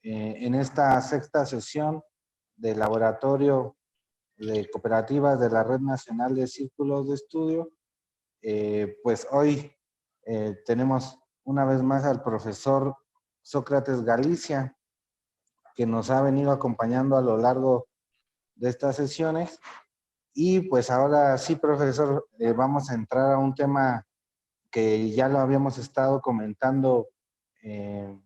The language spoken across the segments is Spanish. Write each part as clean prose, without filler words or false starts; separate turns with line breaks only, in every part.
en esta sexta sesión del Laboratorio de Cooperativas de la Red Nacional de Círculos de Estudio. Pues hoy tenemos una vez más al profesor Sócrates Galicia, que nos ha venido acompañando a lo largo de estas sesiones. Y pues ahora sí, profesor, vamos a entrar a un tema que ya lo habíamos estado comentando, de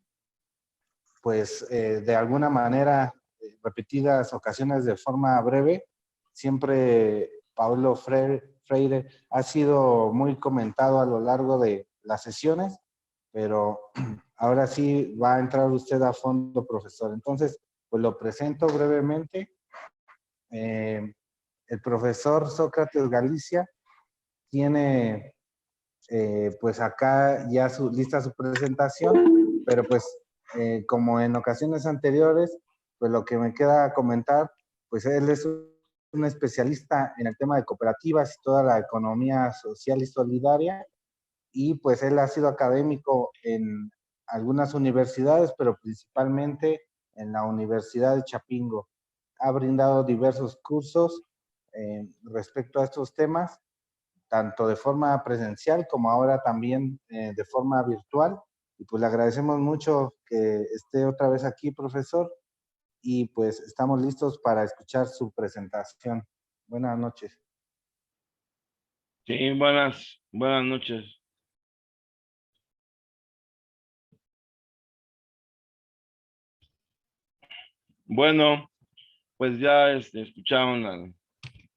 alguna manera, repetidas ocasiones de forma breve. Siempre Paulo Freire ha sido muy comentado a lo largo de las sesiones, pero ahora sí va a entrar usted a fondo, profesor. Entonces, pues lo presento brevemente. El profesor Sócrates Galicia tiene pues acá ya lista su presentación, pero pues como en ocasiones anteriores, pues lo que me queda comentar, pues él es un especialista en el tema de cooperativas y toda la economía social y solidaria, y pues él ha sido académico en algunas universidades, pero principalmente en la Universidad de Chapingo. Ha brindado diversos cursos respecto a estos temas, tanto de forma presencial como ahora también de forma virtual. Y pues le agradecemos mucho que esté otra vez aquí, profesor, y pues estamos listos para escuchar su presentación. Buenas noches.
Sí, buenas noches. Bueno, pues ya escucharon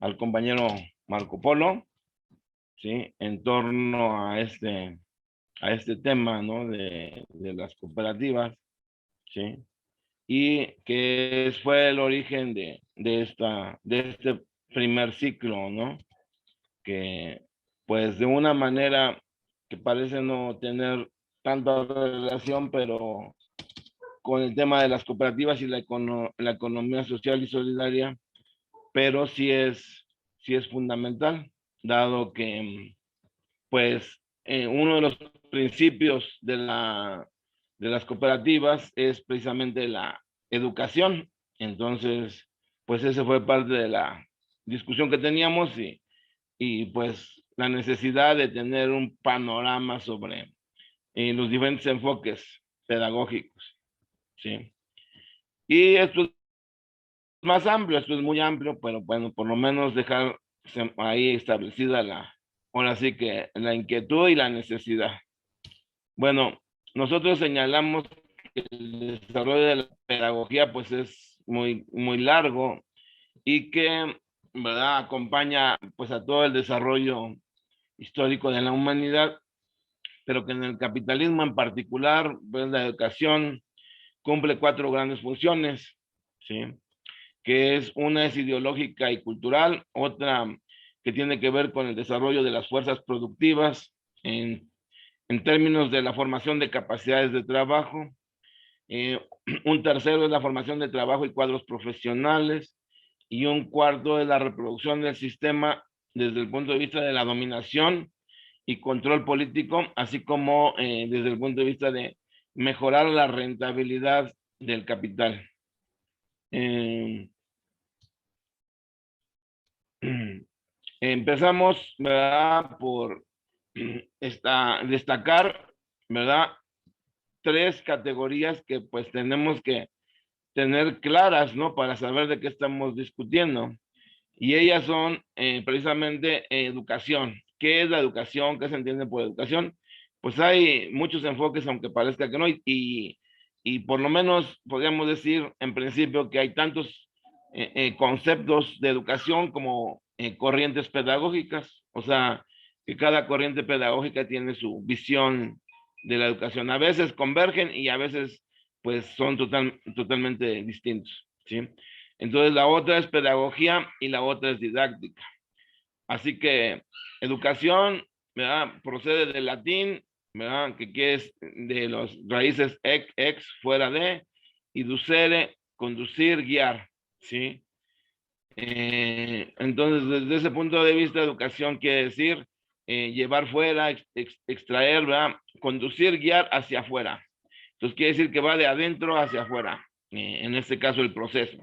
al compañero Marco Polo, ¿sí? En torno a este tema, ¿no? De las cooperativas, ¿sí? Y que fue el origen de este primer ciclo, ¿no? Que pues de una manera que parece no tener tanta relación, pero con el tema de las cooperativas y la economía social y solidaria, pero sí es fundamental, dado que pues uno de los principios de las cooperativas es precisamente la educación. Entonces, pues ese fue parte de la discusión que teníamos y pues la necesidad de tener un panorama sobre los diferentes enfoques pedagógicos, ¿sí? Y esto es más amplio, esto es muy amplio, pero bueno, por lo menos dejar ahí establecida ahora sí que la inquietud y la necesidad. Bueno, nosotros señalamos que el desarrollo de la pedagogía pues es muy largo y que, ¿verdad?, acompaña pues a todo el desarrollo histórico de la humanidad, pero que en el capitalismo en particular, pues la educación cumple 4 grandes funciones, ¿sí? Que una es ideológica y cultural, otra que tiene que ver con el desarrollo de las fuerzas productivas en términos de la formación de capacidades de trabajo, un tercero es la formación de trabajo y cuadros profesionales, y un cuarto es la reproducción del sistema desde el punto de vista de la dominación y control político, así como desde el punto de vista de mejorar la rentabilidad del capital. Empezamos, ¿verdad?, por destacar, ¿verdad?, 3 categorías que pues tenemos que tener claras, ¿no?, para saber de qué estamos discutiendo. Y ellas son precisamente educación. ¿Qué es la educación? ¿Qué se entiende por educación? Pues hay muchos enfoques, aunque parezca que no, y por lo menos podríamos decir en principio que hay tantos conceptos de educación como corrientes pedagógicas, o sea, que cada corriente pedagógica tiene su visión de la educación. A veces convergen y a veces pues son totalmente distintos, ¿sí? Entonces la otra es pedagogía y la otra es didáctica. Así que educación, ¿verdad?, procede del latín, ¿verdad?, que es de los raíces ex, fuera de, y ducere, conducir, guiar, ¿sí? Entonces, desde ese punto de vista, educación quiere decir llevar fuera, extraer, ¿verdad?, conducir, guiar hacia afuera. Entonces quiere decir que va de adentro hacia afuera. en este caso el proceso.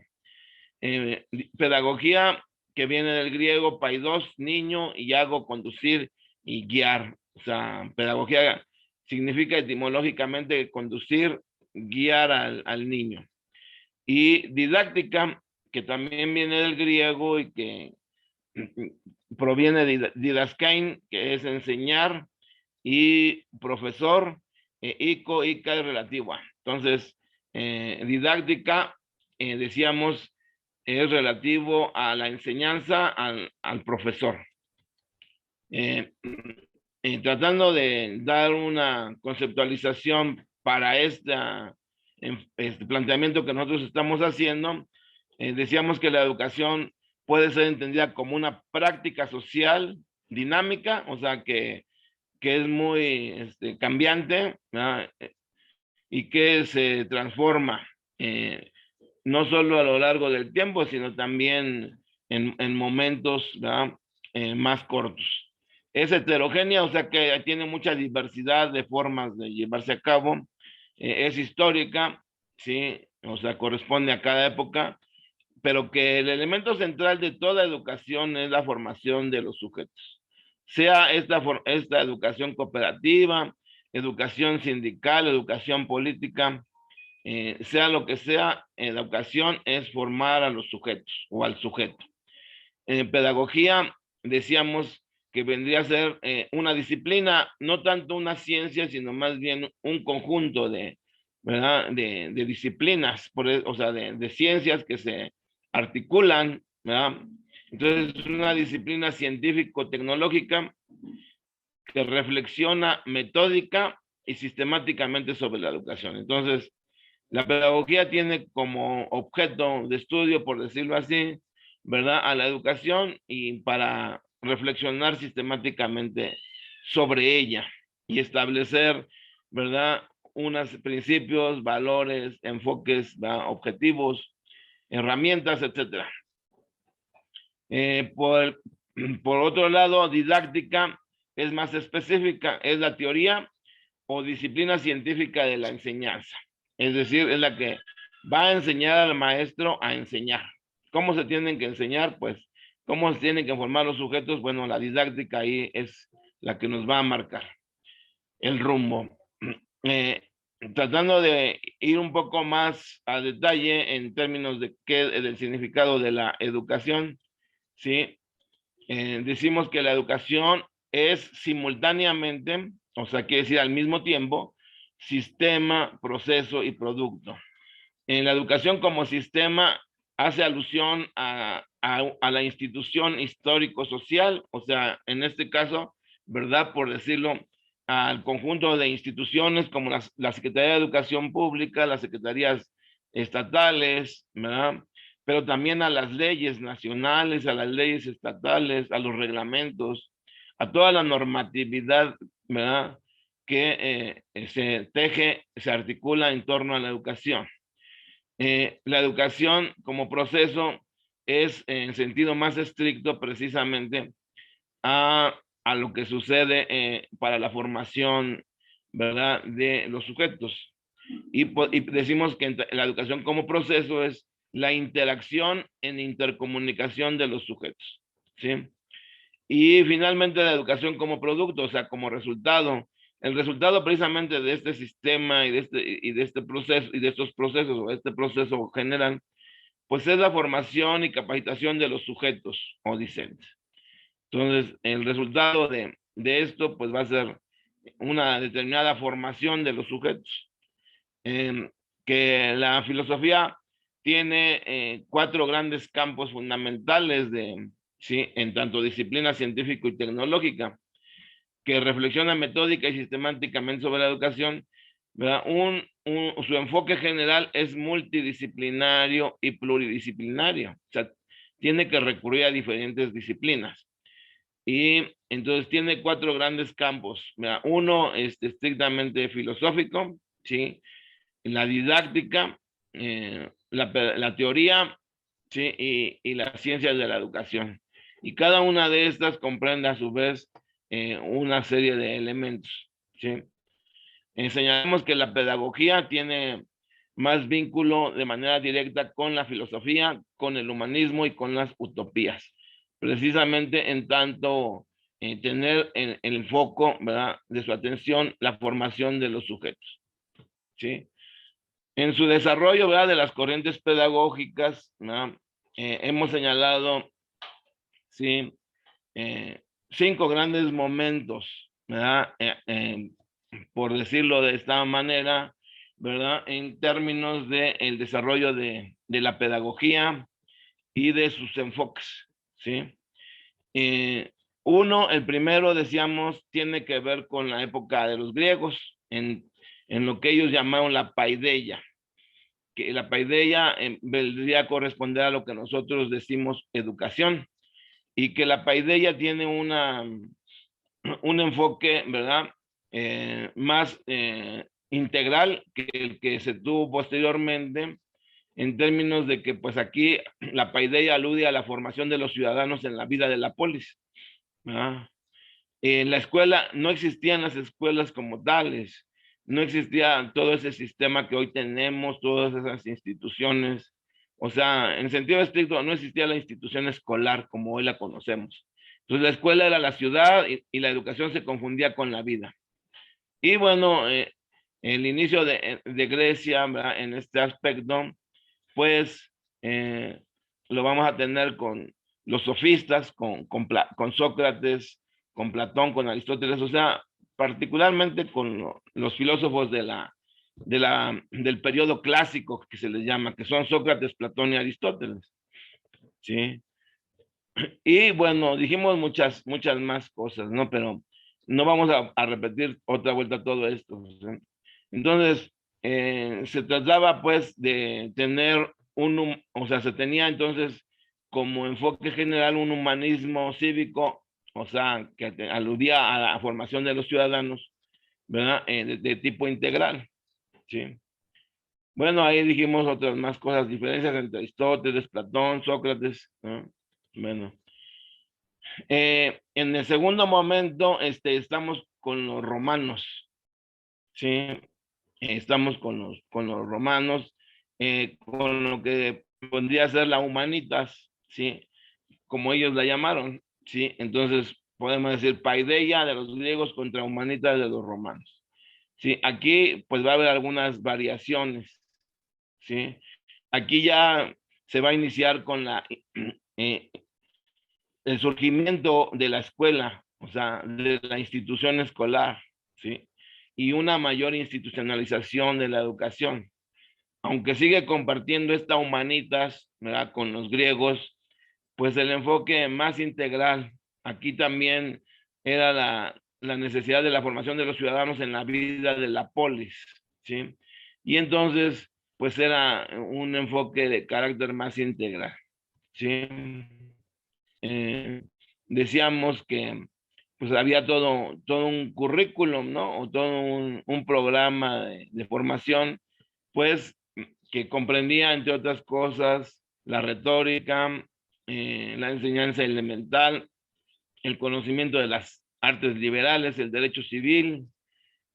Pedagogía, que viene del griego paidos, niño, y hago, conducir y guiar. O sea, pedagogía significa etimológicamente conducir, guiar al niño. Y didáctica, que también viene del griego y que proviene de didaskain, que es enseñar, y profesor, ico, ica es relativa. Entonces, didáctica, decíamos, es relativo a la enseñanza al profesor. Tratando de dar una conceptualización para este planteamiento que nosotros estamos haciendo, decíamos que la educación puede ser entendida como una práctica social dinámica, o sea, que es muy cambiante, ¿verdad? Y que se transforma no solo a lo largo del tiempo, sino también en momentos, ¿verdad? Más cortos. Es heterogénea, o sea que tiene mucha diversidad de formas de llevarse a cabo. Es histórica, ¿sí? O sea, corresponde a cada época, pero que el elemento central de toda educación es la formación de los sujetos. Sea esta educación cooperativa, educación sindical, educación política, sea lo que sea, la educación es formar a los sujetos o al sujeto. En pedagogía decíamos que vendría a ser una disciplina, no tanto una ciencia, sino más bien un conjunto de, ¿verdad? De disciplinas, o sea, de ciencias que se articulan, ¿verdad? Entonces es una disciplina científico-tecnológica que reflexiona metódica y sistemáticamente sobre la educación. Entonces, la pedagogía tiene como objeto de estudio, por decirlo así, ¿verdad? A la educación y para reflexionar sistemáticamente sobre ella y establecer, ¿verdad? Unos principios, valores, enfoques, ¿verdad? Objetivos, herramientas, etcétera. Por otro lado, didáctica es más específica, es la teoría o disciplina científica de la enseñanza. Es decir, es la que va a enseñar al maestro a enseñar. ¿Cómo se tienen que enseñar? Pues, ¿cómo se tienen que formar los sujetos? Bueno, la didáctica ahí es la que nos va a marcar el rumbo. Tratando de ir un poco más a detalle en términos de del significado de la educación, ¿sí? Decimos que la educación es simultáneamente, o sea, quiere decir al mismo tiempo, sistema, proceso y producto. En la educación como sistema hace alusión a la institución histórico-social, o sea, en este caso, ¿verdad? Por decirlo, al conjunto de instituciones como la Secretaría de Educación Pública, las secretarías estatales, ¿verdad? Pero también a las leyes nacionales, a las leyes estatales, a los reglamentos, a toda la normatividad, ¿verdad? Que se teje, se articula en torno a la educación. La educación como proceso es en sentido más estricto precisamente a lo que sucede para la formación, ¿verdad? De los sujetos. Y decimos que la educación como proceso es la interacción en intercomunicación de los sujetos, ¿sí? Y finalmente la educación como producto, o sea, como resultado. El resultado precisamente de este sistema y de este proceso y de estos procesos o de este proceso general, pues es la formación y capacitación de los sujetos o discentes. Entonces, el resultado de esto, pues va a ser una determinada formación de los sujetos. Que la filosofía tiene 4 grandes campos fundamentales ¿sí? En tanto disciplina científica y tecnológica, que reflexiona metódica y sistemáticamente sobre la educación, ¿verdad? Su enfoque general es multidisciplinario y pluridisciplinario, o sea, tiene que recurrir a diferentes disciplinas. Y entonces tiene 4 grandes campos, ¿verdad? Uno es estrictamente filosófico, ¿sí? La didáctica, la teoría, ¿sí? Y las ciencias de la educación. Y cada una de estas comprende a su vez una serie de elementos, ¿sí? Enseñamos que la pedagogía tiene más vínculo de manera directa con la filosofía, con el humanismo y con las utopías. Precisamente en tanto tener en el foco, ¿verdad?, de su atención la formación de los sujetos, ¿sí? En su desarrollo, ¿verdad?, de las corrientes pedagógicas, ¿verdad?, hemos señalado, ¿sí?, 5 grandes momentos, ¿verdad?, por decirlo de esta manera, ¿verdad?, en términos del desarrollo de la pedagogía y de sus enfoques, ¿sí? Uno, el primero, decíamos, tiene que ver con la época de los griegos, en lo que ellos llamaron la paideia, que la paideia vendría a corresponder a lo que nosotros decimos educación, y que la paideia tiene un enfoque, ¿verdad?, más integral que el que se tuvo posteriormente, en términos de que pues aquí la paideia alude a la formación de los ciudadanos en la vida de la polis, ¿verdad? En la escuela no existían las escuelas como tales, no existía todo ese sistema que hoy tenemos, todas esas instituciones. O sea, en sentido estricto, no existía la institución escolar como hoy la conocemos. Entonces, la escuela era la ciudad y la educación se confundía con la vida. Y bueno, el inicio de Grecia, ¿verdad?, en este aspecto, pues lo vamos a tener con los sofistas, con Sócrates, con Platón, con Aristóteles, o sea, particularmente con los filósofos del periodo clásico que se les llama, que son Sócrates, Platón y Aristóteles, ¿sí? Y bueno, dijimos muchas más cosas, ¿no? Pero no vamos a repetir otra vuelta todo esto, ¿sí? Entonces, se trataba pues de tener o sea, se tenía entonces como enfoque general un humanismo cívico, o sea, que aludía a la formación de los ciudadanos, ¿verdad? De tipo integral, ¿sí? Bueno, ahí dijimos otras más cosas, diferencias entre Aristóteles, Platón, Sócrates, ¿no? Bueno. En el segundo momento, estamos con los romanos, ¿sí? Estamos con los romanos, con lo que podría ser la humanitas, ¿sí? Como ellos la llamaron, ¿sí? Entonces, podemos decir paideia de los griegos contra humanitas de los romanos, ¿sí? Aquí, pues va a haber algunas variaciones, ¿sí? Aquí ya se va a iniciar con el surgimiento de la escuela, o sea, de la institución escolar, ¿sí? Y una mayor institucionalización de la educación. Aunque sigue compartiendo esta humanitas, ¿verdad?, con los griegos, pues el enfoque más integral aquí también era la necesidad de la formación de los ciudadanos en la vida de la polis, ¿sí? Y entonces, pues era un enfoque de carácter más integral, ¿sí? Decíamos que pues había todo un currículum, ¿no? O todo un programa de formación, pues que comprendía, entre otras cosas, la retórica, la enseñanza elemental, el conocimiento de las artes liberales, el derecho civil,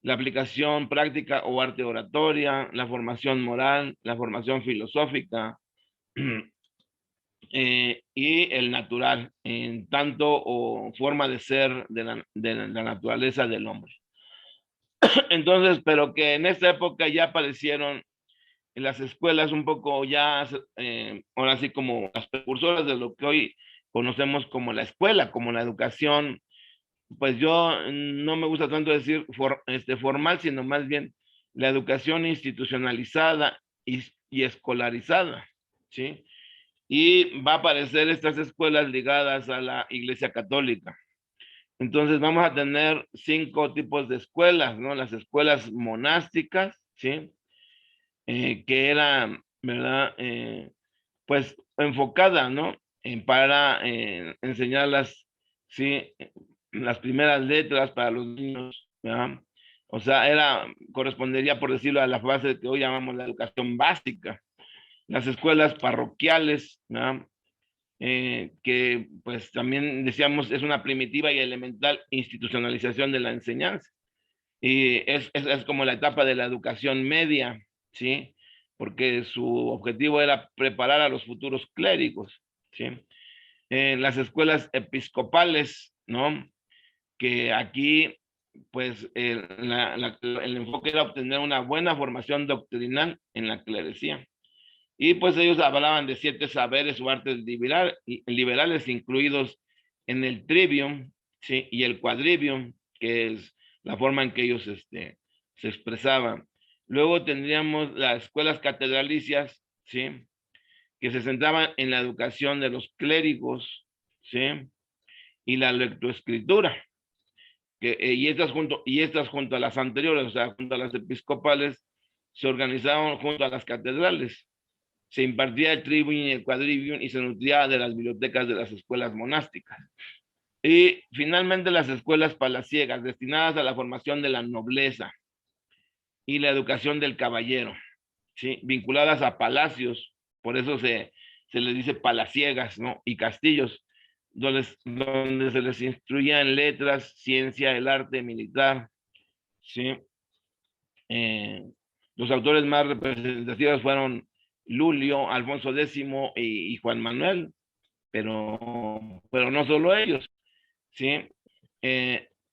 la aplicación práctica o arte oratoria, la formación moral, la formación filosófica, y el natural, en tanto o forma de ser de la naturaleza del hombre. Entonces, pero que en esta época ya aparecieron en las escuelas un poco ya, ahora sí como las precursoras de lo que hoy conocemos como la escuela, como la educación, pues yo no me gusta tanto decir formal, sino más bien la educación institucionalizada y escolarizada, ¿sí? Y va a aparecer estas escuelas ligadas a la Iglesia Católica. Entonces vamos a tener 5 tipos de escuelas, ¿no? Las escuelas monásticas, ¿sí? Que eran, ¿verdad? Pues enfocada, ¿no? Para enseñar ¿sí?, las primeras letras para los niños, ¿verdad? O sea, correspondería, por decirlo, a la fase que hoy llamamos la educación básica. Las escuelas parroquiales, ¿verdad? Que pues también decíamos es una primitiva y elemental institucionalización de la enseñanza. Y es como la etapa de la educación media, ¿sí? porque su objetivo era preparar a los futuros clérigos, ¿sí? Las escuelas episcopales, ¿no? Que aquí, pues, el enfoque era obtener una buena formación doctrinal en la clerecía. Y pues ellos hablaban de 7 saberes o artes liberales incluidos en el trivium, ¿sí? Y el quadrivium, que es la forma en que ellos se expresaban. Luego tendríamos las escuelas catedralicias, ¿sí? Que se centraban en la educación de los clérigos, ¿sí? Y la lectoescritura, y estas junto a las anteriores, o sea, junto a las episcopales, se organizaban junto a las catedrales. Se impartía el trivium y el quadrivium y se nutría de las bibliotecas de las escuelas monásticas. Y finalmente las escuelas palaciegas, destinadas a la formación de la nobleza y la educación del caballero, ¿sí? Vinculadas a palacios, por eso se les dice palaciegas, ¿no? Y castillos, donde se les instruía en letras, ciencia, el arte militar, ¿sí? Eh, los autores más representativos fueron Lulio, Alfonso X y Juan Manuel, pero no solo ellos, ¿sí?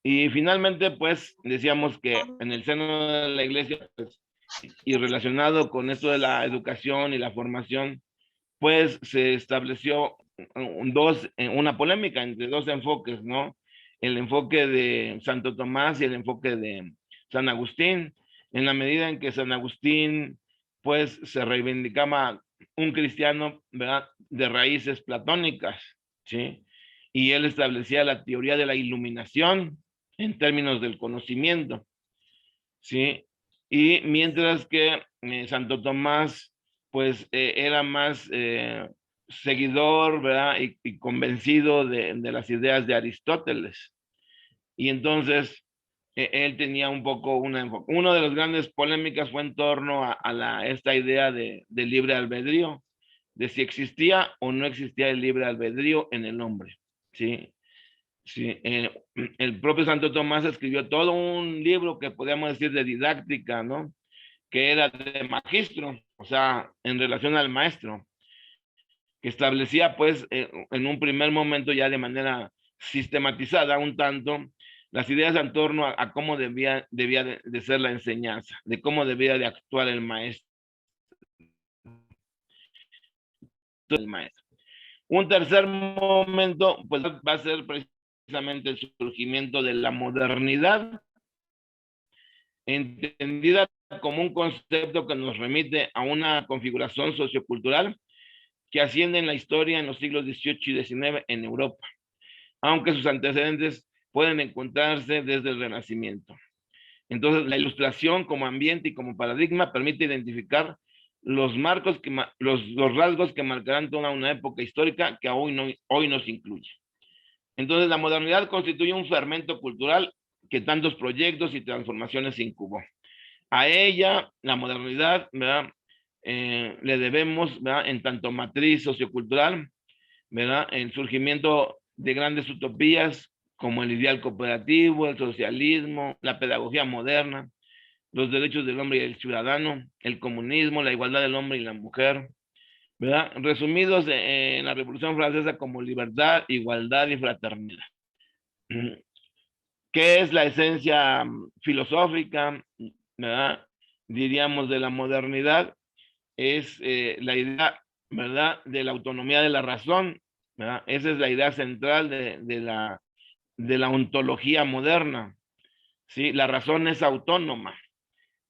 Y finalmente, pues, decíamos que en el seno de la iglesia, pues, y relacionado con esto de la educación y la formación, pues se estableció una polémica entre dos enfoques, ¿no? El enfoque de Santo Tomás y el enfoque de San Agustín, en la medida en que San Agustín, pues, se reivindicaba un cristiano, ¿verdad?, de raíces platónicas, ¿sí? Y él establecía la teoría de la iluminación en términos del conocimiento, ¿sí? Y mientras que Santo Tomás, pues, era más seguidor, ¿verdad? Y convencido de las ideas de Aristóteles. Y entonces, él tenía un poco una de las grandes polémicas fue en torno a esta idea de libre albedrío, de si existía o no existía el libre albedrío en el hombre, ¿sí? Sí, el propio Santo Tomás escribió todo un libro que podríamos decir de didáctica, ¿no? Que era de magistro, o sea, en relación al maestro, que establecía pues en un primer momento ya de manera sistematizada un tanto las ideas en torno a cómo debía de ser la enseñanza, de cómo debía de actuar el maestro. Un tercer momento pues va a ser precisamente el surgimiento de la modernidad, entendida como un concepto que nos remite a una configuración sociocultural que asciende en la historia en los siglos XVIII y XIX en Europa, aunque sus antecedentes pueden encontrarse desde el Renacimiento. Entonces, la ilustración como ambiente y como paradigma permite identificar los rasgos que marcarán toda una época histórica que hoy nos incluye. Entonces, la modernidad constituye un fermento cultural que tantos proyectos y transformaciones incubó. A ella, la modernidad, ¿verdad? Le debemos, ¿verdad?, en tanto matriz sociocultural, ¿verdad?, el surgimiento de grandes utopías como el ideal cooperativo, el socialismo, la pedagogía moderna, los derechos del hombre y el ciudadano, el comunismo, la igualdad del hombre y la mujer, ¿verdad?, resumidos en la Revolución Francesa como libertad, igualdad y fraternidad. ¿Qué es la esencia filosófica, ¿verdad?, diríamos, de la modernidad? Es la idea, ¿verdad?, de la autonomía de la razón, ¿verdad? Esa es la idea central de la ontología moderna, ¿sí? La razón es autónoma,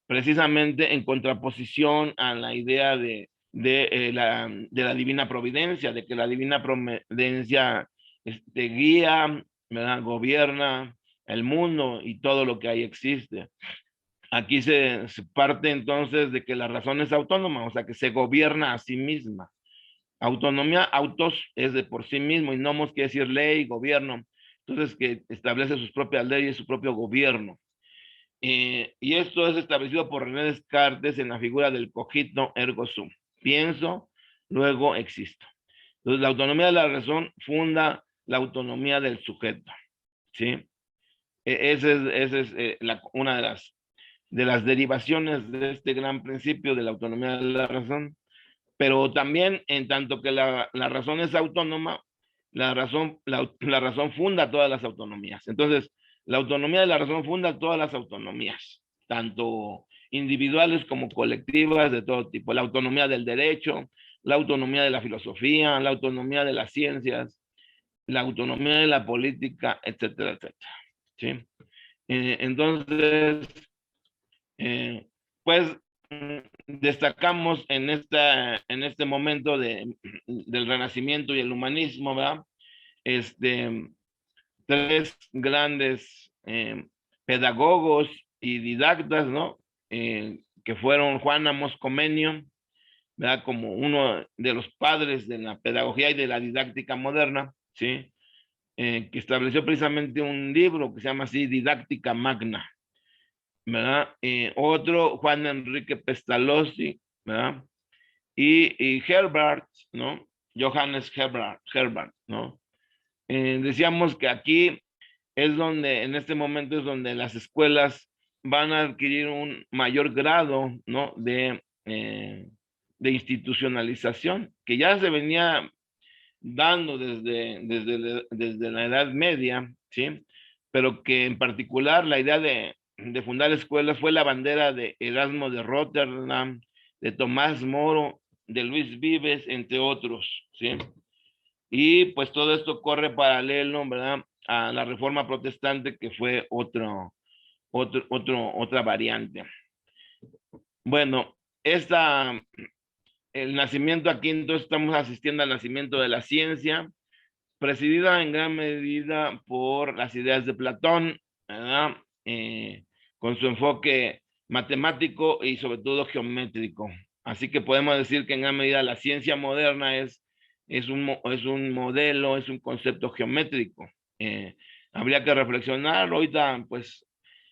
precisamente en contraposición a la idea de la divina providencia, de que la divina providencia guía, ¿verdad?, gobierna el mundo y todo lo que ahí existe. Aquí se parte entonces de que la razón es autónoma, o sea, que se gobierna a sí misma. Autonomía, autos es de por sí mismo, y nomos quiere decir ley, gobierno. Entonces, que establece sus propias leyes, su propio gobierno. Y esto es establecido por René Descartes en la figura del cogito ergo sum. Pienso, luego existo. Entonces, la autonomía de la razón funda la autonomía del sujeto, ¿sí? Esa es una de las de las derivaciones de este gran principio de la autonomía de la razón, pero también en tanto que la razón es autónoma, la razón funda todas las autonomías. Entonces, la autonomía de la razón funda todas las autonomías, tanto individuales como colectivas de todo tipo. La autonomía del derecho, la autonomía de la filosofía, la autonomía de las ciencias, la autonomía de la política, etcétera, etcétera. ¿Sí? Entonces, eh, pues destacamos en este momento del Renacimiento y el humanismo, ¿verdad? Tres grandes pedagogos y didactas, ¿no? Que fueron Juan Amos Comenius, ¿verdad? Como uno de los padres de la pedagogía y de la didáctica moderna, ¿sí? Que estableció precisamente un libro que se llama así Didáctica Magna, ¿verdad? Otro, Juan Enrique Pestalozzi, ¿verdad? Y Herbert, ¿no? Johannes Herbert, ¿no? Decíamos que aquí es donde, en este momento es donde las escuelas van a adquirir un mayor grado, ¿no? De institucionalización, que ya se venía dando desde la Edad Media, ¿sí? Pero que en particular la idea de fundar escuelas fue la bandera de Erasmo de Rotterdam, de Tomás Moro, de Luis Vives, entre otros, ¿sí? Y pues todo esto corre paralelo, ¿verdad? A la Reforma Protestante, que fue otra variante. Bueno, el nacimiento aquí, entonces estamos asistiendo al nacimiento de la ciencia, presidida en gran medida por las ideas de Platón, ¿verdad? Con su enfoque matemático y sobre todo geométrico. Así que podemos decir que en gran medida la ciencia moderna es un modelo, es un concepto geométrico. Habría que reflexionar, ahorita pues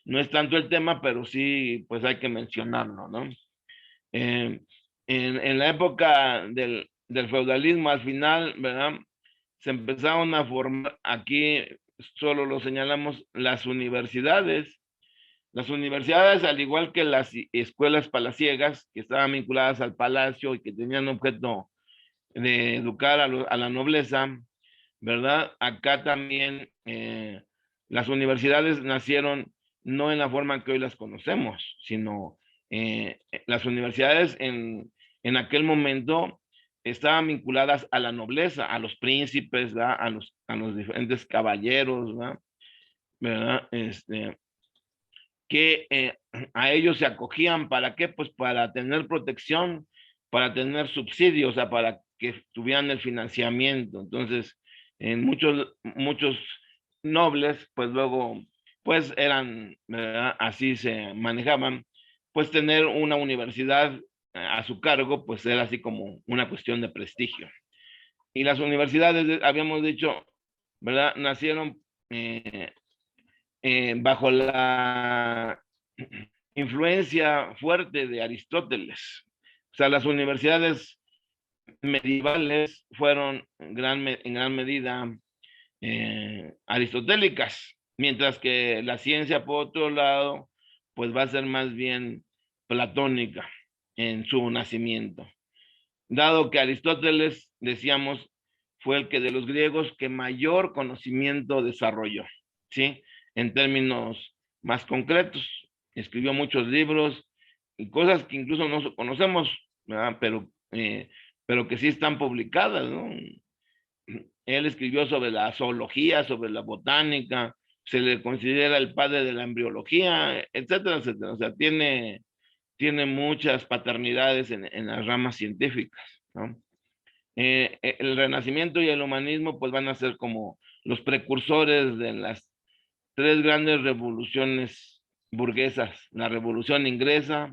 no es tanto el tema, pero sí pues hay que mencionarlo, ¿no? Eh, en la época del feudalismo, al final, ¿verdad? Se empezaron a formar, aquí solo lo señalamos, las universidades. Las universidades, al igual que las escuelas palaciegas, que estaban vinculadas al palacio y que tenían objeto de educar a la nobleza, ¿verdad? Acá también las universidades nacieron no en la forma que hoy las conocemos, sino las universidades en aquel momento estaban vinculadas a la nobleza, a los príncipes, ¿verdad? A los diferentes caballeros, ¿verdad? ¿Verdad? Que a ellos se acogían, ¿para qué? Pues para tener protección, para tener subsidios, o sea, para que tuvieran el financiamiento. Entonces, muchos nobles, pues luego, pues eran, ¿verdad? Así se manejaban, pues tener una universidad a su cargo, pues era así como una cuestión de prestigio. Y las universidades, habíamos dicho, ¿verdad? Nacieron bajo la influencia fuerte de Aristóteles. O sea, las universidades medievales fueron en gran medida aristotélicas, mientras que la ciencia, por otro lado, pues va a ser más bien platónica en su nacimiento. Dado que Aristóteles, decíamos, fue el que de los griegos que mayor conocimiento desarrolló, ¿sí? En términos más concretos, escribió muchos libros y cosas que incluso no conocemos, ¿verdad? Pero que sí están publicadas, ¿no? Él escribió sobre la zoología, sobre la botánica, se le considera el padre de la embriología, etcétera, etcétera. O sea, tiene muchas paternidades en las ramas científicas, ¿no? El Renacimiento y el humanismo pues van a ser como los precursores de las tres grandes revoluciones burguesas, la Revolución Inglesa,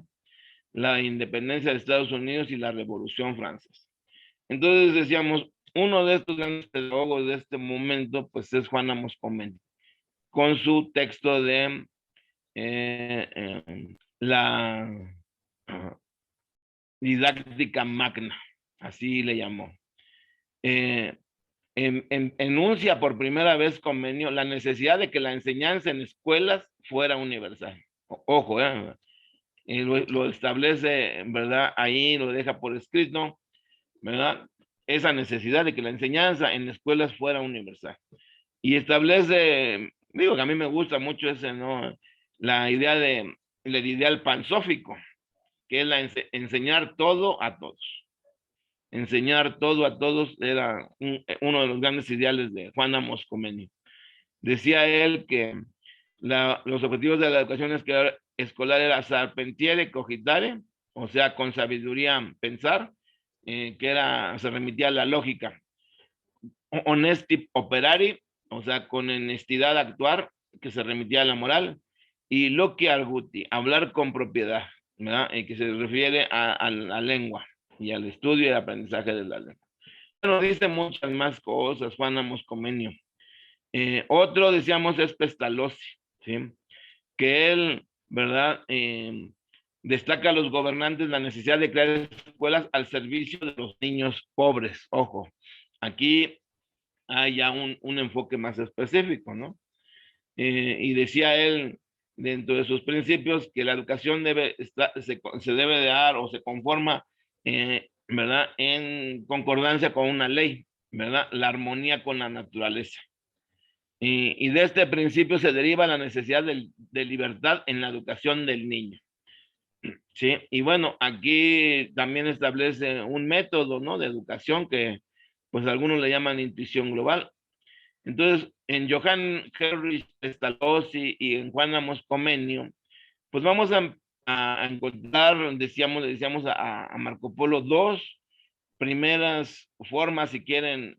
la independencia de Estados Unidos y la Revolución Francesa. Entonces decíamos, uno de estos grandes pedagogos de este momento pues es Juan Amos Comenius, con su texto de la didáctica magna, así le llamó. Enuncia por primera vez Comenius la necesidad de que la enseñanza en escuelas fuera universal. Ojo, lo establece, ¿verdad? Ahí lo deja por escrito, ¿verdad? Esa necesidad de que la enseñanza en escuelas fuera universal. Y establece, digo que a mí me gusta mucho ese, ¿no? La idea de, el ideal pansófico, que es enseñar todo a todos. Enseñar todo a todos era uno de los grandes ideales de Juan Amos Comenius. Decía él que los objetivos de la educación escolar era sarpentiere cogitare, o sea, con sabiduría pensar, se remitía a la lógica. Honesti operari, o sea, con honestidad actuar, que se remitía a la moral. Y loci arguti, hablar con propiedad, ¿verdad? Que se refiere a la lengua y al estudio y al aprendizaje de la lengua. Bueno, dice muchas más cosas, Juan Amos Comenius. Otro, decíamos, es Pestalozzi, ¿sí? Que él, ¿verdad? Destaca a los gobernantes la necesidad de crear escuelas al servicio de los niños pobres. Ojo, aquí hay ya un enfoque más específico, ¿no? Y decía él, dentro de sus principios, que la educación se debe de dar o se conforma, ¿verdad? En concordancia con una ley, ¿verdad? La armonía con la naturaleza. Y de este principio se deriva la necesidad de libertad en la educación del niño. Sí, y bueno, aquí también establece un método, ¿no? De educación que, pues algunos le llaman intuición global. Entonces, en Johann Heinrich Pestalozzi y en Juan Amos Comenius, pues vamos a encontrar, decíamos a Marco Polo, dos primeras formas, si quieren,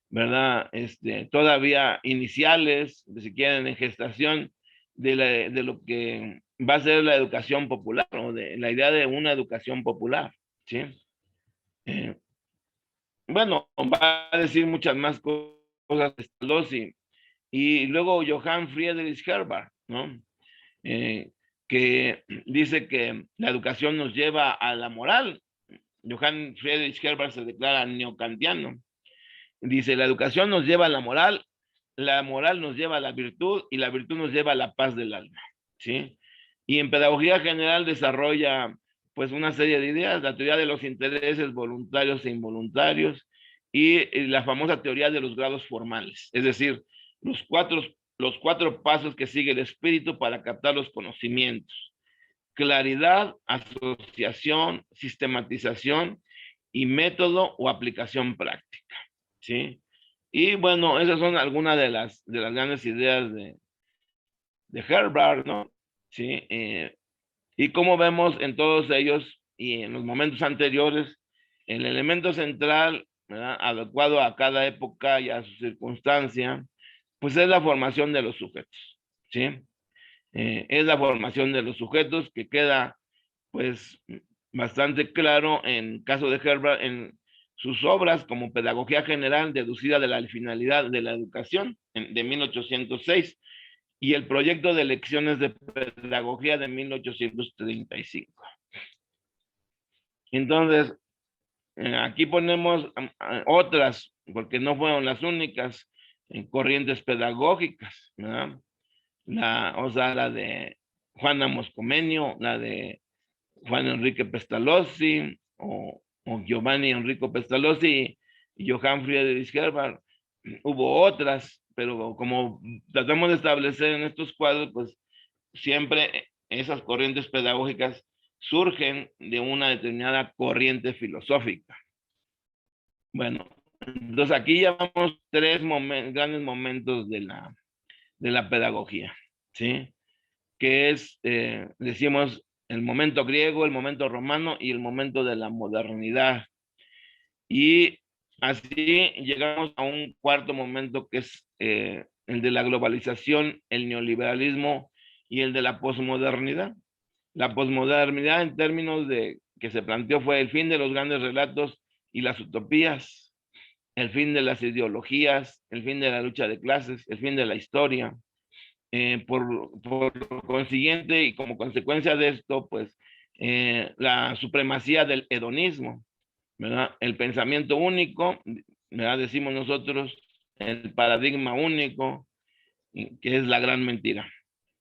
¿verdad? Todavía iniciales, si quieren, en gestación, de lo que va a ser la educación popular, o de la idea de una educación popular, ¿sí? Eh, bueno, va a decir muchas más cosas de Pestalozzi. Y luego Johann Friedrich Herbart, ¿no? Que dice que la educación nos lleva a la moral. Johann Friedrich Herbart se declara neocantiano. Dice, la educación nos lleva a la moral nos lleva a la virtud y la virtud nos lleva a la paz del alma, ¿sí? Y en pedagogía general desarrolla pues una serie de ideas, la teoría de los intereses voluntarios e involuntarios y la famosa teoría de los grados formales, es decir, los cuatro pasos que sigue el espíritu para captar los conocimientos: claridad, asociación, sistematización y método o aplicación práctica, ¿sí? Y bueno, esas son algunas de las grandes ideas de Herbart, ¿no? Sí, y como vemos en todos ellos y en los momentos anteriores, el elemento central, ¿verdad? Adecuado a cada época y a su circunstancia, pues es la formación de los sujetos, ¿sí? Es la formación de los sujetos que queda pues bastante claro en caso de Herbert en sus obras como Pedagogía General deducida de la finalidad de la educación de 1806 y el proyecto de lecciones de pedagogía de 1835. Entonces, aquí ponemos otras, porque no fueron las únicas corrientes pedagógicas, ¿verdad? O sea, la de Juan Amos Comenius, la de Juan Enrique Pestalozzi o Giovanni Enrico Pestalozzi y Johann Friedrich Herbart. Hubo otras, pero como tratamos de establecer en estos cuadros, pues siempre esas corrientes pedagógicas surgen de una determinada corriente filosófica. Bueno, entonces aquí ya vamos grandes momentos de la pedagogía, ¿sí? Que es, decimos, el momento griego, el momento romano y el momento de la modernidad. Y así llegamos a un cuarto momento que es el de la globalización, el neoliberalismo y el de la posmodernidad. La posmodernidad en términos de que se planteó fue el fin de los grandes relatos y las utopías, el fin de las ideologías, el fin de la lucha de clases, el fin de la historia. Por consiguiente y como consecuencia de esto, pues la supremacía del hedonismo, ¿verdad? El pensamiento único, ¿verdad? Decimos nosotros, el paradigma único, que es la gran mentira,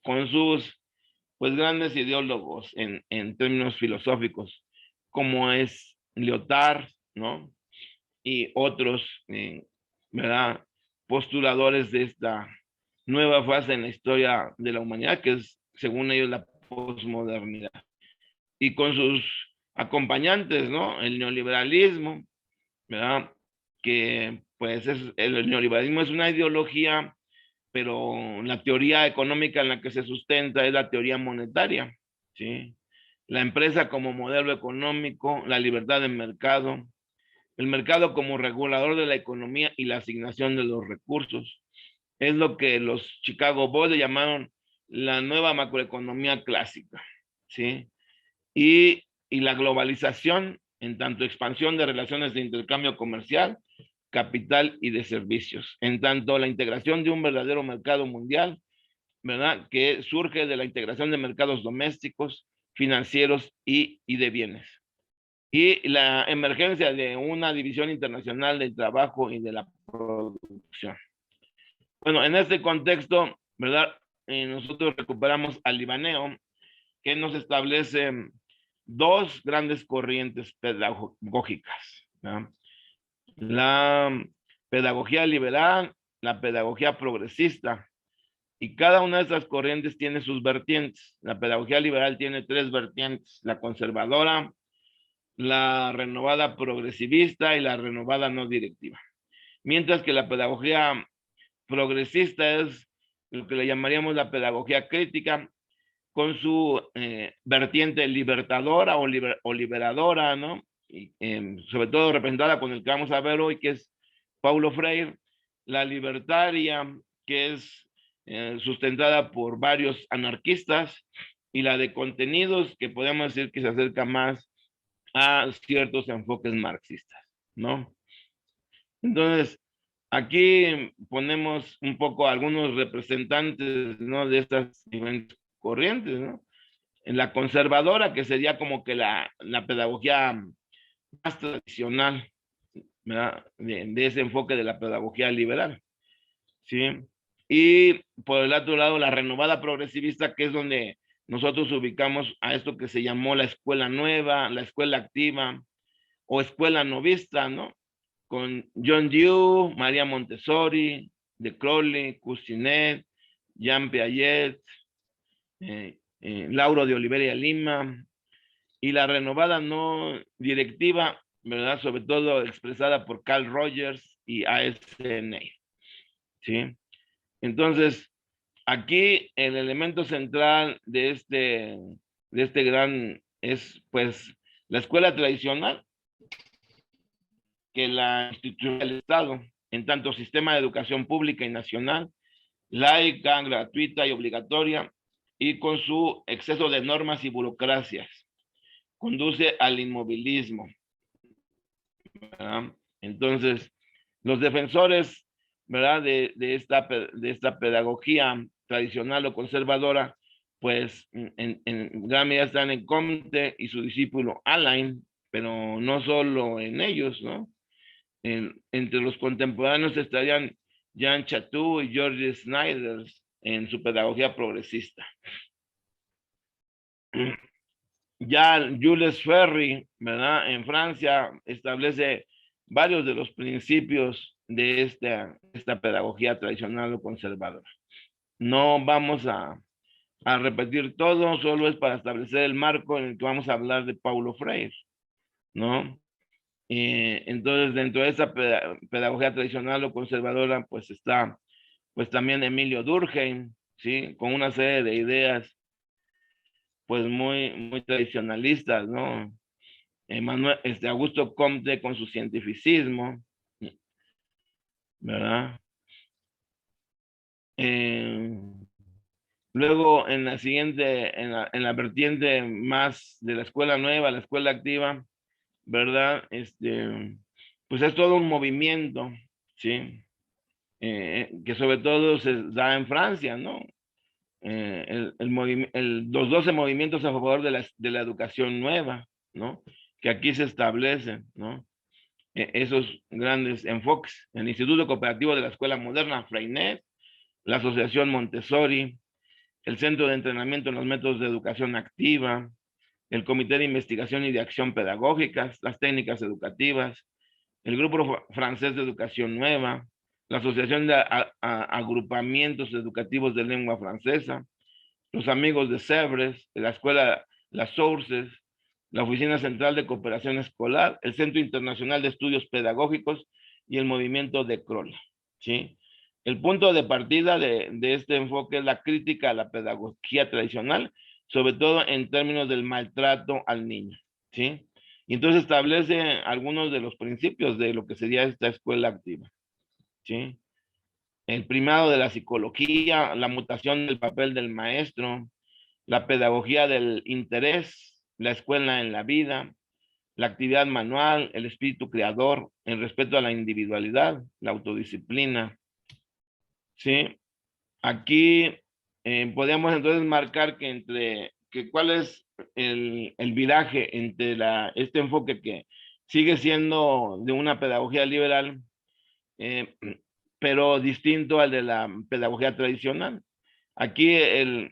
con sus pues grandes ideólogos en términos filosóficos, como es Lyotard, ¿no? Y otros, ¿verdad? Postuladores de esta nueva fase en la historia de la humanidad, que es, según ellos, la posmodernidad. Y con sus acompañantes, ¿no? El neoliberalismo, ¿verdad? Que pues el neoliberalismo es una ideología, pero la teoría económica en la que se sustenta es la teoría monetaria, ¿sí? La empresa como modelo económico, la libertad de mercado, el mercado como regulador de la economía y la asignación de los recursos. Es lo que los Chicago Boys le llamaron la nueva macroeconomía clásica, ¿sí? Y la globalización en tanto expansión de relaciones de intercambio comercial, capital y de servicios, en tanto la integración de un verdadero mercado mundial, ¿verdad? Que surge de la integración de mercados domésticos, financieros y de bienes. Y la emergencia de una división internacional del trabajo y de la producción. Bueno, en este contexto, ¿verdad? Nosotros recuperamos al Libaneo, que nos establece dos grandes corrientes pedagógicas, ¿no? La pedagogía liberal, la pedagogía progresista, y cada una de estas corrientes tiene sus vertientes. La pedagogía liberal tiene tres vertientes: la conservadora, la renovada progresivista y la renovada no directiva. Mientras que la pedagogía progresista es lo que le llamaríamos la pedagogía crítica, con su vertiente libertadora o liberadora, ¿no? Y, sobre todo representada con el que vamos a ver hoy, que es Paulo Freire, la libertaria, que es sustentada por varios anarquistas, y la de contenidos, que podemos decir que se acerca más a ciertos enfoques marxistas, ¿no? Entonces, aquí ponemos un poco algunos representantes, ¿no? De estas diferentes corrientes, ¿no? En la conservadora, que sería como que la pedagogía más tradicional, ¿verdad? De ese enfoque de la pedagogía liberal, ¿sí? Y por el otro lado, la renovada progresivista, que es donde nosotros ubicamos a esto que se llamó la escuela nueva, la escuela activa o escuela novista, ¿no? Con John Dewey, María Montessori, de Crowley, Cousinet, Jean Piaget, Lauro de Oliveira Lima, y la renovada no directiva, ¿verdad? Sobre todo expresada por Carl Rogers y ASNA, ¿sí? Entonces, aquí el elemento central de este gran es, pues, la escuela tradicional, que la institución del Estado, en tanto sistema de educación pública y nacional, laica, gratuita y obligatoria, y con su exceso de normas y burocracias, conduce al inmovilismo, ¿verdad? Entonces, los defensores, ¿verdad? De esta pedagogía tradicional o conservadora, pues en gran medida están en Comte y su discípulo Alain, pero no solo en ellos, ¿no? Entre los contemporáneos estarían Jean Chatou y George Snyder en su pedagogía progresista. Ya Jules Ferry, ¿verdad? En Francia establece varios de los principios de esta pedagogía tradicional o conservadora. No vamos a repetir todo, solo es para establecer el marco en el que vamos a hablar de Paulo Freire, ¿no? Entonces, dentro de esa pedagogía tradicional o conservadora, pues está, pues también Emilio Durkheim, ¿sí? Con una serie de ideas, pues muy tradicionalistas, ¿no? Augusto Comte con su cientificismo, ¿verdad? Luego, en la siguiente, en la vertiente más de la escuela nueva, la escuela activa, ¿verdad? Pues es todo un movimiento, ¿sí? Que sobre todo se da en Francia, ¿no? Los 12 movimientos a favor de la educación nueva, ¿no? Que aquí se establecen, ¿no? Esos grandes enfoques. El Instituto Cooperativo de la Escuela Moderna, Freinet, la Asociación Montessori, el Centro de Entrenamiento en los Métodos de Educación Activa, el Comité de Investigación y de Acción Pedagógicas, las técnicas educativas, el Grupo Francés de Educación Nueva, la Asociación de Agrupamientos Educativos de Lengua Francesa, los Amigos de Sèvres, la Escuela Las Sources, la Oficina Central de Cooperación Escolar, el Centro Internacional de Estudios Pedagógicos y el Movimiento de Kroll, ¿sí? El punto de partida de este enfoque es la crítica a la pedagogía tradicional, sobre todo en términos del maltrato al niño, ¿sí? Y entonces establece algunos de los principios de lo que sería esta escuela activa, ¿sí? El primado de la psicología, la mutación del papel del maestro, la pedagogía del interés, la escuela en la vida, la actividad manual, el espíritu creador, el respeto a la individualidad, la autodisciplina, ¿sí? Aquí podríamos entonces marcar cuál es el viraje entre este enfoque que sigue siendo de una pedagogía liberal, pero distinto al de la pedagogía tradicional. Aquí,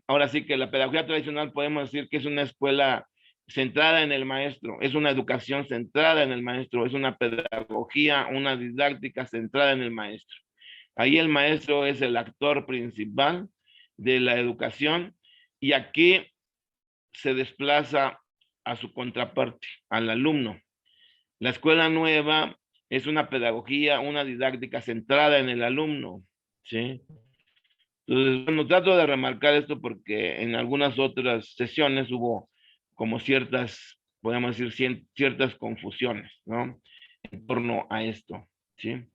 ahora sí que la pedagogía tradicional podemos decir que es una escuela centrada en el maestro, es una educación centrada en el maestro, es una pedagogía, una didáctica centrada en el maestro. Ahí el maestro es el actor principal de la educación y aquí se desplaza a su contraparte, al alumno. La escuela nueva es una pedagogía, una didáctica centrada en el alumno, ¿sí? Entonces, bueno, trato de remarcar esto porque en algunas otras sesiones hubo como ciertas, podemos decir, ciertas confusiones, ¿no? En torno a esto, ¿sí?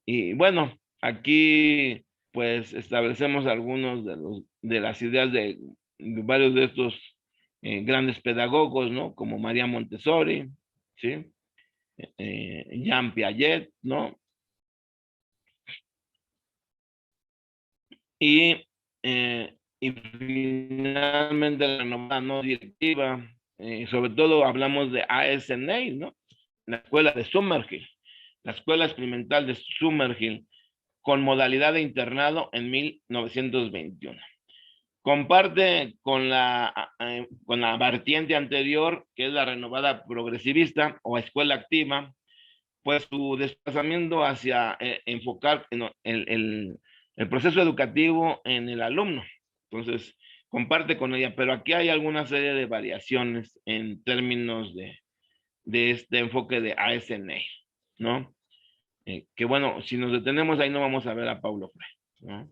Y bueno, aquí pues establecemos algunos de las ideas de varios de estos grandes pedagogos, ¿no? Como María Montessori, ¿sí? Jean Piaget, ¿no? Y finalmente la renovada no directiva, sobre todo hablamos de ASNA, ¿no? La escuela de Summerhill, la escuela experimental de Summerhill, con modalidad de internado en 1921. Comparte con la vertiente anterior, que es la renovada progresivista o escuela activa, pues su desplazamiento hacia enfocar el proceso educativo en el alumno. Entonces, comparte con ella, pero aquí hay alguna serie de variaciones en términos de este enfoque de ASNA, ¿no? Que bueno, si nos detenemos ahí no vamos a ver a Paulo Freire, ¿no?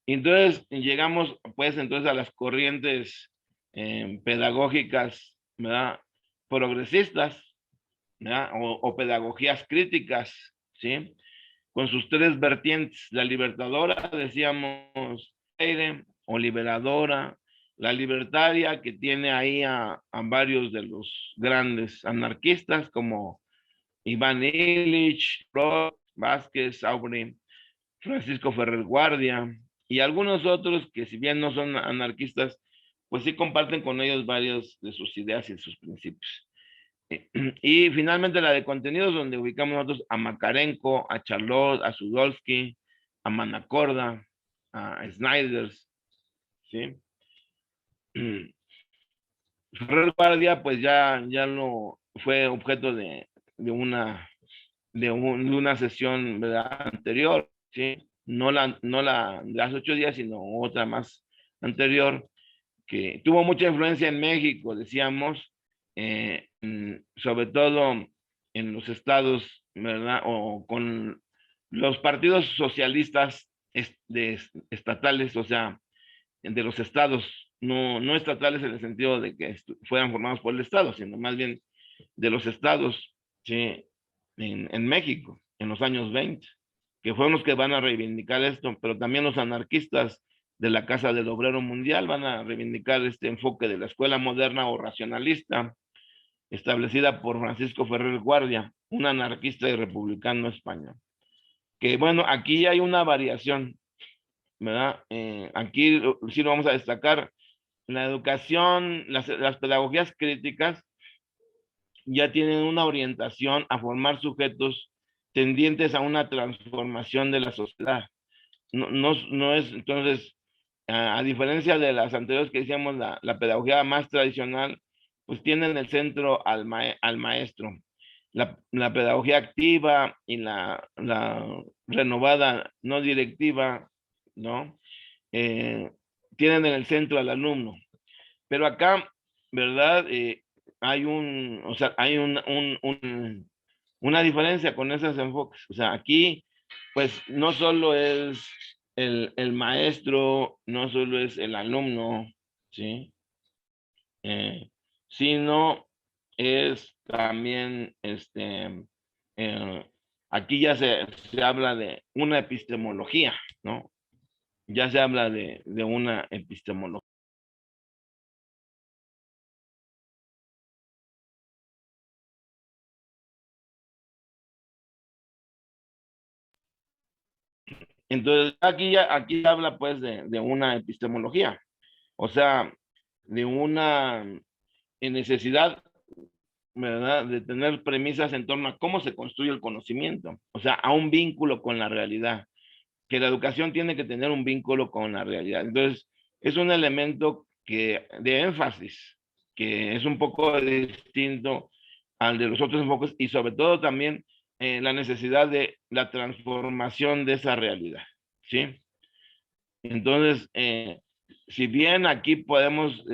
Entonces, llegamos pues entonces a las corrientes pedagógicas, ¿verdad? Progresistas, ¿verdad? O pedagogías críticas, ¿sí? Con sus tres vertientes, la libertadora, decíamos, o liberadora, la libertaria, que tiene ahí a varios de los grandes anarquistas, como Iván Illich, Roth, Vázquez, Aubry, Francisco Ferrer Guardia, y algunos otros que si bien no son anarquistas, pues sí comparten con ellos varios de sus ideas y sus principios. Y finalmente la de contenidos, donde ubicamos nosotros a Makarenko, a Charlotte, a Sudolsky, a Manacorda, a Snyders, ¿sí? Ferrer Guardia, pues ya no fue objeto de una sesión, ¿verdad? Anterior, ¿sí? No la de hace 8 días, sino otra más anterior, que tuvo mucha influencia en México, decíamos, sobre todo en los estados, ¿verdad? O con los partidos socialistas estatales, o sea, de los estados, no estatales en el sentido de que fueran formados por el Estado, sino más bien de los estados, ¿sí? En México, en los años 20, que fueron los que van a reivindicar esto, pero también los anarquistas de la Casa del Obrero Mundial van a reivindicar este enfoque de la escuela moderna o racionalista, establecida por Francisco Ferrer Guardia, un anarquista y republicano español. Que bueno, aquí hay una variación, ¿verdad? Aquí sí lo vamos a destacar. La educación, las pedagogías críticas ya tienen una orientación a formar sujetos tendientes a una transformación de la sociedad. No es entonces a diferencia de las anteriores que decíamos, la pedagogía más tradicional, pues tiene en el centro al maestro. La pedagogía activa y la renovada no directiva, ¿no? Tienen en el centro al alumno. Pero acá, ¿verdad? Hay o sea, hay una diferencia con esos enfoques. O sea, aquí, pues no solo es el maestro, no solo es el alumno, ¿sí? Eh, Sino es también, aquí ya se habla de una epistemología, ¿no? Ya se habla de una epistemología. Entonces, aquí habla pues de una epistemología, o sea, de una necesidad, ¿verdad? De tener premisas en torno a cómo se construye el conocimiento, o sea, a un vínculo con la realidad, que la educación tiene que tener un vínculo con la realidad. Entonces, es un elemento de énfasis, que es un poco distinto al de los otros enfoques y sobre todo también la necesidad de la transformación de esa realidad, ¿sí? Entonces, si bien aquí podemos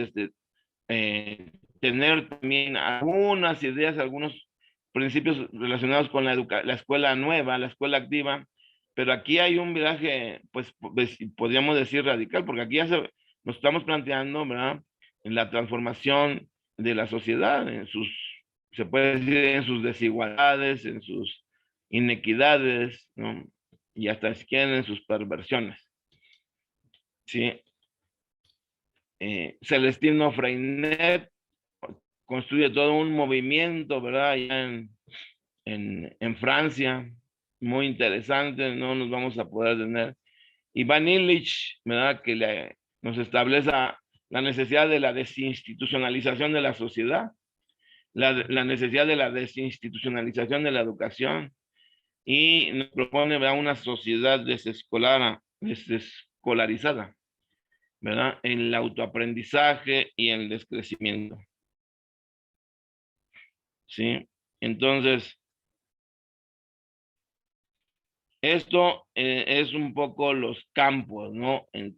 tener también algunas ideas, algunos principios relacionados con la escuela nueva, la escuela activa, pero aquí hay un viraje, pues podríamos decir radical, porque aquí nos estamos planteando, ¿verdad? En la transformación de la sociedad, se puede decir, en sus desigualdades, en sus inequidades, ¿no? Y hasta si quieren en sus perversiones, ¿sí? Celestino Freinet construye todo un movimiento, ¿verdad? Allá en Francia, muy interesante, no nos vamos a poder tener. Iván Illich, ¿verdad? Nos establece la necesidad de la desinstitucionalización de la sociedad, la necesidad de la desinstitucionalización de la educación y nos propone, ¿verdad? Una sociedad desescolarizada, ¿verdad? En el autoaprendizaje y el descrecimiento. ¿Sí? Entonces, esto es un poco los campos, ¿no? En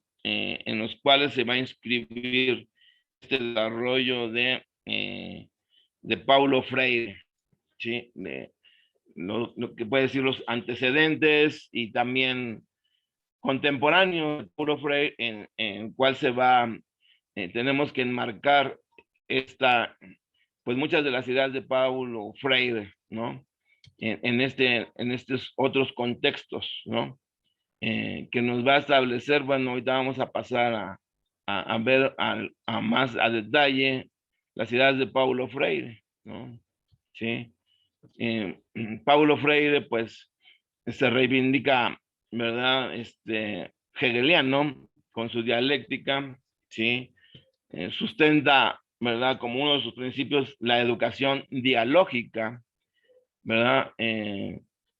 los cuales se va a inscribir este desarrollo de Paulo Freire, ¿sí? De lo que puede decir los antecedentes y también contemporáneo de Paulo Freire, en cuál tenemos que enmarcar pues muchas de las ideas de Paulo Freire, ¿no? En estos otros contextos, ¿no? Que nos va a establecer, bueno, ahorita vamos a pasar a ver más a detalle las ideas de Paulo Freire, ¿no? Sí. Paulo Freire, pues, se reivindica, ¿verdad? Hegeliano, con su dialéctica, ¿sí? Sustenta, ¿verdad? Como uno de sus principios, la educación dialógica, ¿verdad?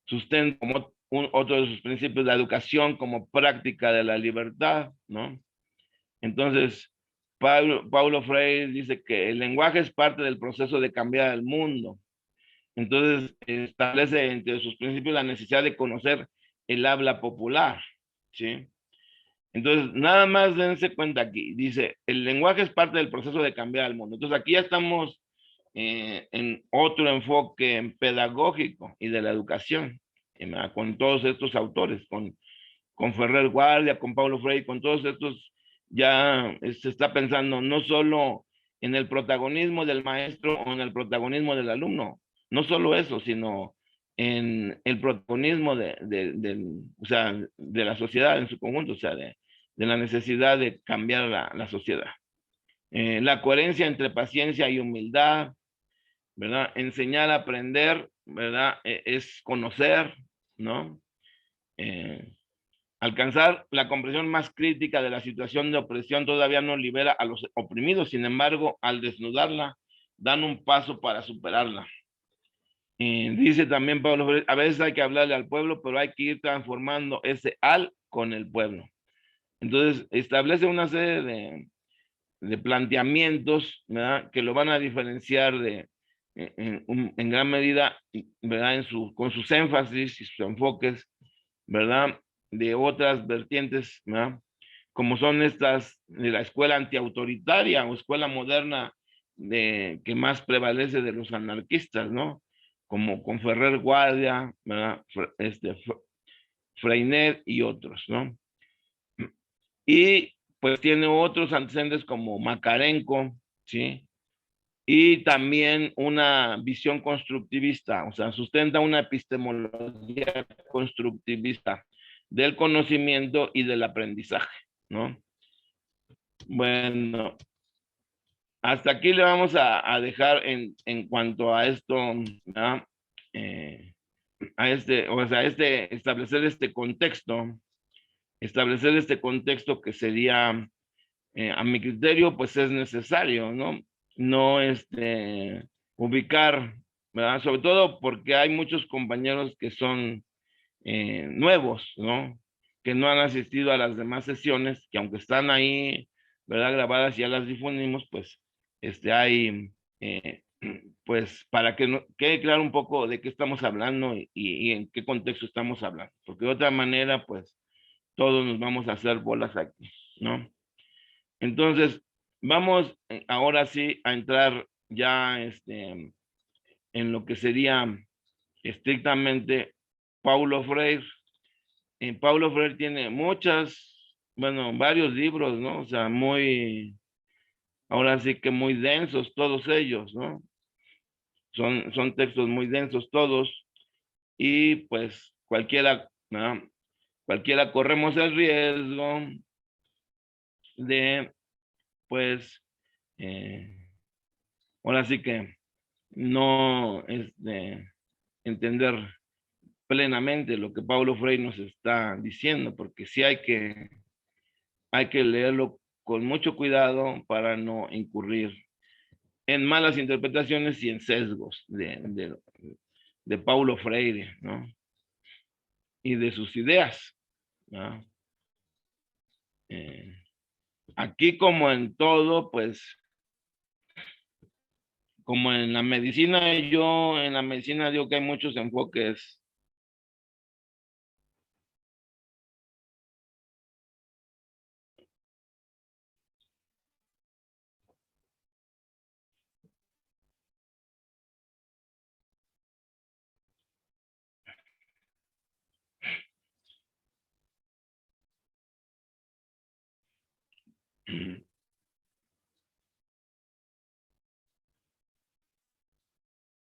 Sustenta como otro de sus principios, la educación como práctica de la libertad, ¿no? Entonces, Paulo Freire dice que el lenguaje es parte del proceso de cambiar el mundo. Entonces, establece entre sus principios la necesidad de conocer el habla popular, ¿sí? Entonces, nada más dense cuenta aquí, dice, el lenguaje es parte del proceso de cambiar el mundo. Entonces, aquí ya estamos en otro enfoque pedagógico y de la educación, con todos estos autores, con Ferrer Guardia, con Paulo Freire, con todos estos, ya se está pensando no solo en el protagonismo del maestro o en el protagonismo del alumno, no solo eso, sino en el protagonismo o sea, de la sociedad en su conjunto, o sea, de la necesidad de cambiar la sociedad. La coherencia entre paciencia y humildad, ¿verdad? Enseñar a aprender, ¿verdad? Es conocer, ¿no? Alcanzar la comprensión más crítica de la situación de opresión todavía no libera a los oprimidos, sin embargo, al desnudarla, dan un paso para superarla. Dice también Pablo, a veces hay que hablarle al pueblo, pero hay que ir transformando ese al con el pueblo. Entonces, establece una serie de planteamientos, ¿verdad? Que lo van a diferenciar en gran medida, ¿verdad? Con sus énfasis y sus enfoques, ¿verdad? De otras vertientes, ¿verdad? Como son estas de la escuela antiautoritaria o escuela moderna que más prevalece de los anarquistas, ¿no? Como con Ferrer Guardia, ¿verdad? Freinet y otros, ¿no? Y pues tiene otros antecedentes como Makarenko, ¿sí? Y también una visión constructivista, o sea, sustenta una epistemología constructivista del conocimiento y del aprendizaje, ¿no? Bueno, hasta aquí le vamos a dejar en cuanto a esto, ¿no? O sea, establecer este contexto que sería, a mi criterio, pues es necesario, ¿no? No ubicar, ¿verdad? Sobre todo porque hay muchos compañeros que son nuevos, ¿no? Que no han asistido a las demás sesiones, que aunque están ahí, ¿verdad? Grabadas y ya las difundimos, pues, hay, pues, para que quede claro un poco de qué estamos hablando y en qué contexto estamos hablando, porque de otra manera, pues, todos nos vamos a hacer bolas aquí, ¿no? Entonces, vamos ahora sí a entrar ya en lo que sería estrictamente Paulo Freire. Paulo Freire tiene bueno, varios libros, ¿no? O sea, ahora sí que muy densos todos ellos, ¿no? Son textos muy densos todos y pues cualquiera, ¿no? Cualquiera corremos el riesgo de, pues, ahora sí que no entender plenamente lo que Paulo Freire nos está diciendo, porque sí hay que leerlo con mucho cuidado para no incurrir en malas interpretaciones y en sesgos de Paulo Freire, ¿no? Y de sus ideas, ¿no? Eh, Aquí como en todo, pues, como en la medicina, yo en la medicina digo que hay muchos enfoques.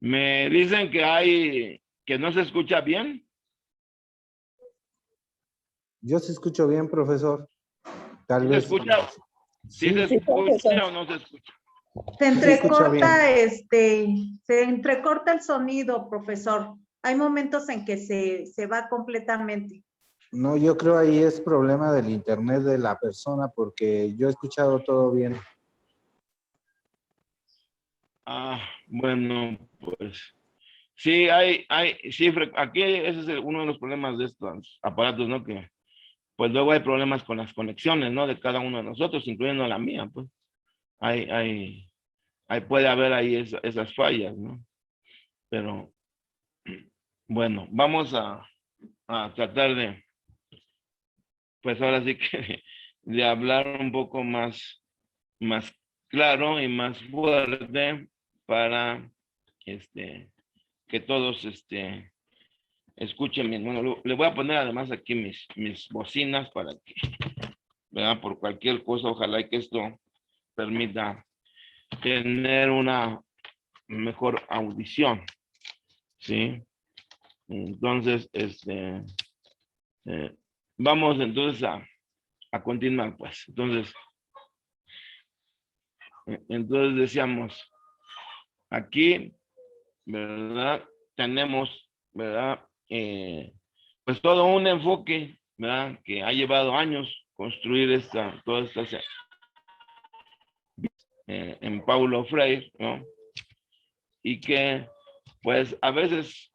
Me dicen que no se escucha bien.
Yo se escucho bien, profesor. Tal
¿Sí se
vez.
escucha? ¿Sí se
Sí,
Sí, profesor.
escucha o no se escucha?
Se
sí se escucha
entrecorta,
bien.
se entrecorta el sonido, profesor. Hay momentos en que se va completamente.
No, yo creo ahí es problema del internet de la persona porque yo he escuchado todo bien.
Ah, bueno, pues sí, sí, aquí ese es uno de los problemas de estos aparatos, ¿no? Que pues luego hay problemas con las conexiones, ¿no? De cada uno de nosotros, incluyendo la mía, pues. Puede haber ahí esas fallas, ¿no? Pero bueno, vamos a tratar pues ahora sí que, de hablar un poco más claro y más fuerte para, que todos, escuchen bien. Bueno, le voy a poner además aquí mis bocinas para que, ¿verdad? Por cualquier cosa, ojalá y que esto permita tener una mejor audición, ¿sí? Entonces, vamos entonces a continuar, pues. Entonces decíamos, aquí, ¿verdad? Tenemos, ¿verdad? Pues todo un enfoque, ¿verdad? Que ha llevado años construir toda esta en Paulo Freire, ¿no? Y que, pues, a veces,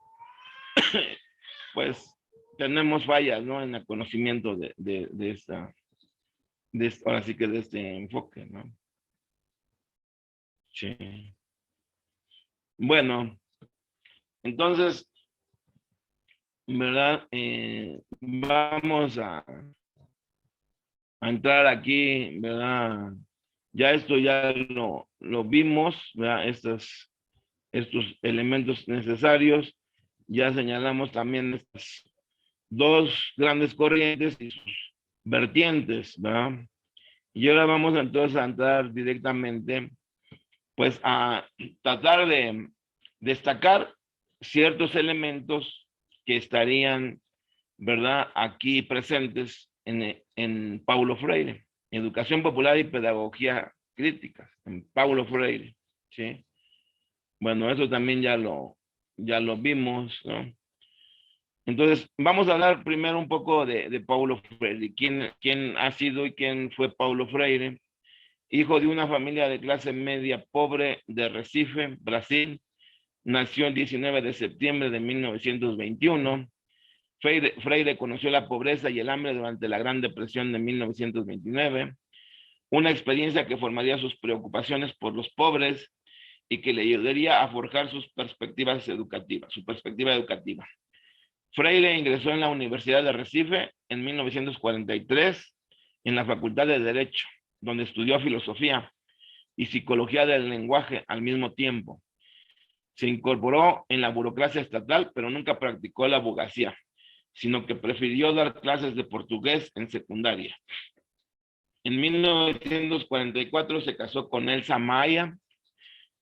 pues, tenemos fallas, ¿no? En el conocimiento de esta ahora sí que de este enfoque, ¿no? Sí. Bueno, entonces, ¿verdad? Vamos a entrar aquí, ¿verdad? Ya esto ya lo vimos, ¿verdad? Estos elementos necesarios. Ya señalamos también estas dos grandes corrientes y sus vertientes, ¿verdad? Y ahora vamos entonces a entrar directamente, pues a tratar de destacar ciertos elementos que estarían, ¿verdad?, aquí presentes en Paulo Freire, Educación Popular y Pedagogía Crítica, en Paulo Freire, ¿sí? Bueno, eso también ya lo vimos, ¿no? Entonces, vamos a hablar primero un poco de Paulo Freire, quién ha sido y quién fue Paulo Freire, hijo de una familia de clase media pobre de Recife, Brasil. Nació el 19 de septiembre de 1921. Freire conoció la pobreza y el hambre durante la Gran Depresión de 1929, una experiencia que formaría sus preocupaciones por los pobres y que le ayudaría a forjar su perspectiva educativa. Freire ingresó en la Universidad de Recife en 1943 en la Facultad de Derecho, donde estudió filosofía y psicología del lenguaje al mismo tiempo. Se incorporó en la burocracia estatal, pero nunca practicó la abogacía, sino que prefirió dar clases de portugués en secundaria. En 1944 se casó con Elsa Maia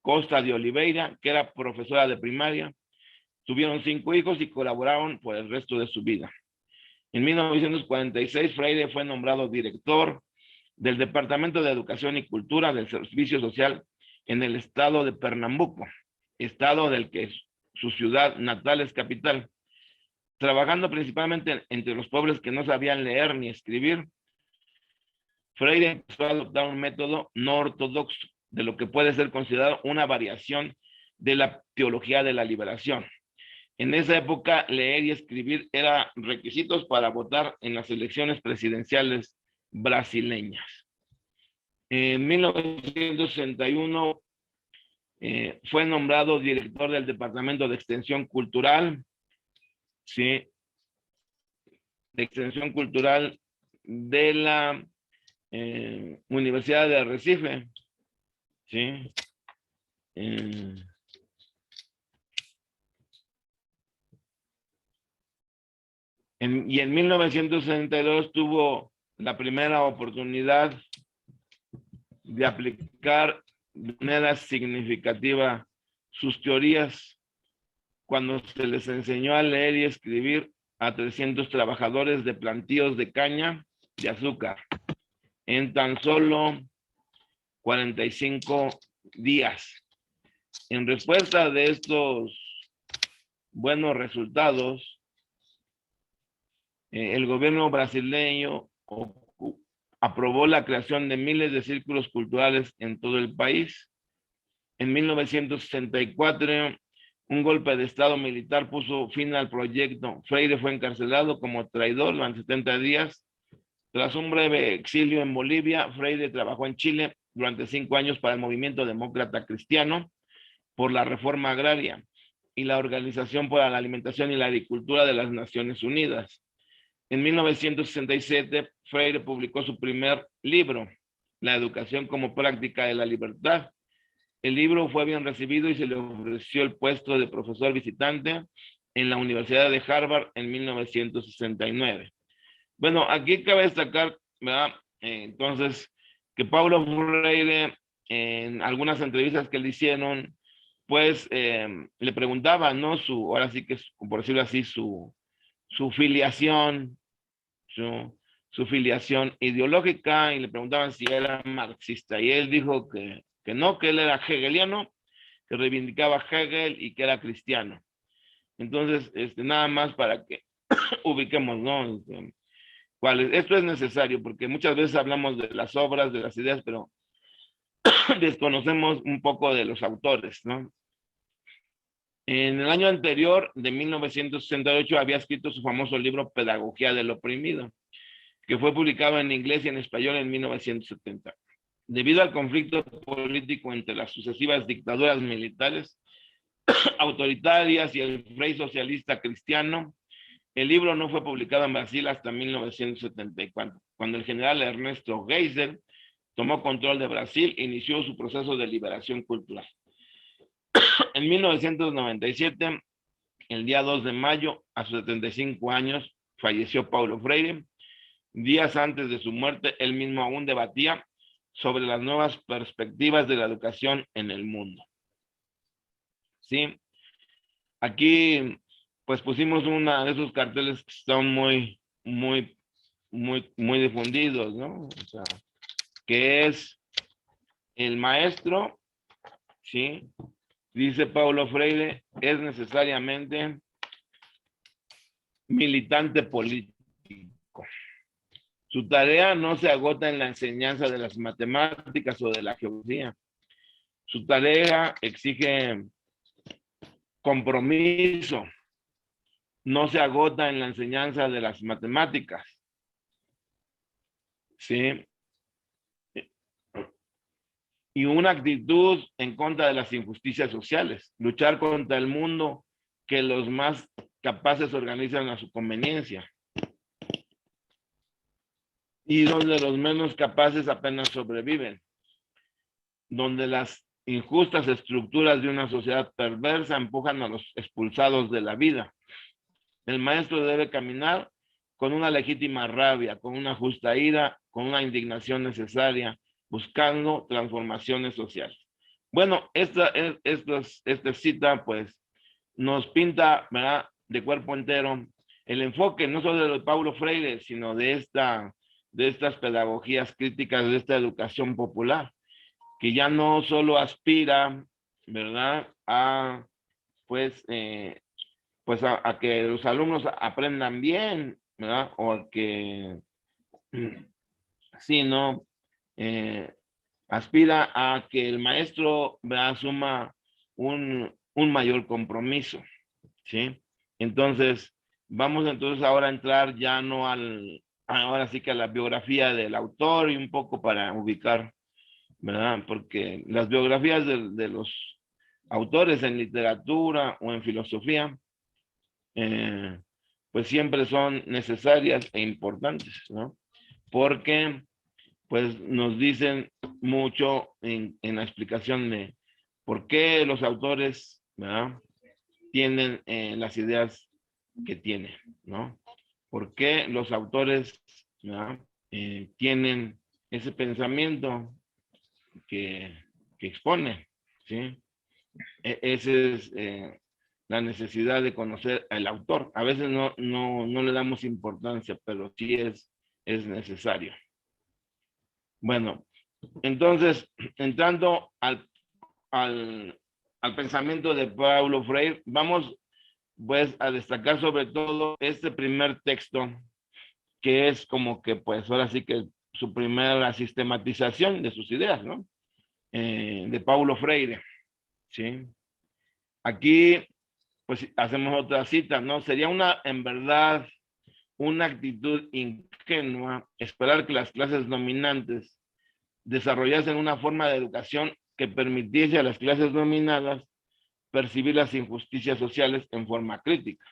Costa de Oliveira, que era profesora de primaria. Tuvieron 5 hijos y colaboraron por el resto de su vida. En 1946, Freire fue nombrado director del Departamento de Educación y Cultura del Servicio Social en el estado de Pernambuco, estado del que su ciudad natal es capital. Trabajando principalmente entre los pobres que no sabían leer ni escribir, Freire empezó a adoptar un método no ortodoxo de lo que puede ser considerado una variación de la teología de la liberación. En esa época, leer y escribir eran requisitos para votar en las elecciones presidenciales brasileñas. En 1961 fue nombrado director del Departamento de Extensión Cultural, ¿sí? De Extensión Cultural de la Universidad de Recife, ¿sí? Y en 1962 tuvo la primera oportunidad de aplicar de manera significativa sus teorías cuando se les enseñó a leer y escribir a 300 trabajadores de plantíos de caña de azúcar en tan solo 45 días. En respuesta de estos buenos resultados, el gobierno brasileño aprobó la creación de miles de círculos culturales en todo el país. En 1964, un golpe de estado militar puso fin al proyecto. Freire fue encarcelado como traidor durante 70 días. Tras un breve exilio en Bolivia, Freire trabajó en Chile durante 5 años para el movimiento demócrata cristiano por la reforma agraria y la Organización para la Alimentación y la Agricultura de las Naciones Unidas. En 1967, Freire publicó su primer libro, La Educación como Práctica de la Libertad. El libro fue bien recibido y se le ofreció el puesto de profesor visitante en la Universidad de Harvard en 1969. Bueno, aquí cabe destacar, ¿verdad? Entonces, que Paulo Freire, en algunas entrevistas que le hicieron, pues le preguntaba, ¿no? Ahora sí que, por decirlo así, su filiación, su filiación ideológica, y le preguntaban si era marxista, y él dijo que no, que él era hegeliano, que reivindicaba Hegel y que era cristiano. Entonces, nada más para que ubiquemos, ¿no? Esto es necesario, porque muchas veces hablamos de las obras, de las ideas, pero desconocemos un poco de los autores, ¿no? En el año anterior, de 1968, había escrito su famoso libro Pedagogía del Oprimido. que fue publicado en inglés y en español en 1970. Debido al conflicto político entre las sucesivas dictaduras militares autoritarias y el Frei socialista cristiano, el libro no fue publicado en Brasil hasta 1974, cuando el general Ernesto Geisel tomó control de Brasil e inició su proceso de liberación cultural. En 1997, el día 2 de mayo, a sus 75 años, falleció Paulo Freire. Días antes de su muerte, él mismo aún debatía sobre las nuevas perspectivas de la educación en el mundo. ¿Sí? Aquí, pues pusimos uno de esos carteles que están muy difundidos, ¿no? O sea, que es el maestro, ¿sí? Dice Paulo Freire, es necesariamente militante político. Su tarea no se agota en la enseñanza de las matemáticas o de la geografía. Su tarea exige compromiso. No se agota en la enseñanza de las matemáticas. ¿Sí? Y una actitud en contra de las injusticias sociales. Luchar contra el mundo que los más capaces organizan a su conveniencia. Y donde los menos capaces apenas sobreviven. Donde las injustas estructuras de una sociedad perversa empujan a los expulsados de la vida. El maestro debe caminar con una legítima rabia, con una justa ira, con una indignación necesaria, buscando transformaciones sociales. Bueno, esta cita pues nos pinta, ¿verdad?, de cuerpo entero el enfoque no solo de Paulo Freire, sino de estas pedagogías críticas, de esta educación popular, que ya no solo aspira, ¿verdad?, a que los alumnos aprendan bien, ¿verdad? O a que, sí, ¿no? Aspira a que el maestro, ¿verdad?, asuma un mayor compromiso, ¿sí? Entonces, vamos entonces ahora a entrar ya no ahora sí que a la biografía del autor y un poco para ubicar, ¿verdad? Porque las biografías de los autores en literatura o en filosofía, pues siempre son necesarias e importantes, ¿no? Porque pues nos dicen mucho en la explicación de por qué los autores, ¿verdad?, tienen las ideas que tienen, ¿no? ¿Por qué los autores, ¿verdad?, tienen ese pensamiento que expone, ¿sí? Esa es la necesidad de conocer al autor. A veces no le damos importancia, pero sí es necesario. Bueno, entonces, entrando al pensamiento de Paulo Freire, vamos pues a destacar sobre todo este primer texto, que es como que pues ahora sí que su primera sistematización de sus ideas, ¿no? De Paulo Freire, ¿sí? Aquí pues hacemos otra cita, ¿no? Sería en verdad, una actitud ingenua esperar que las clases dominantes desarrollasen una forma de educación que permitiese a las clases dominadas percibir las injusticias sociales en forma crítica.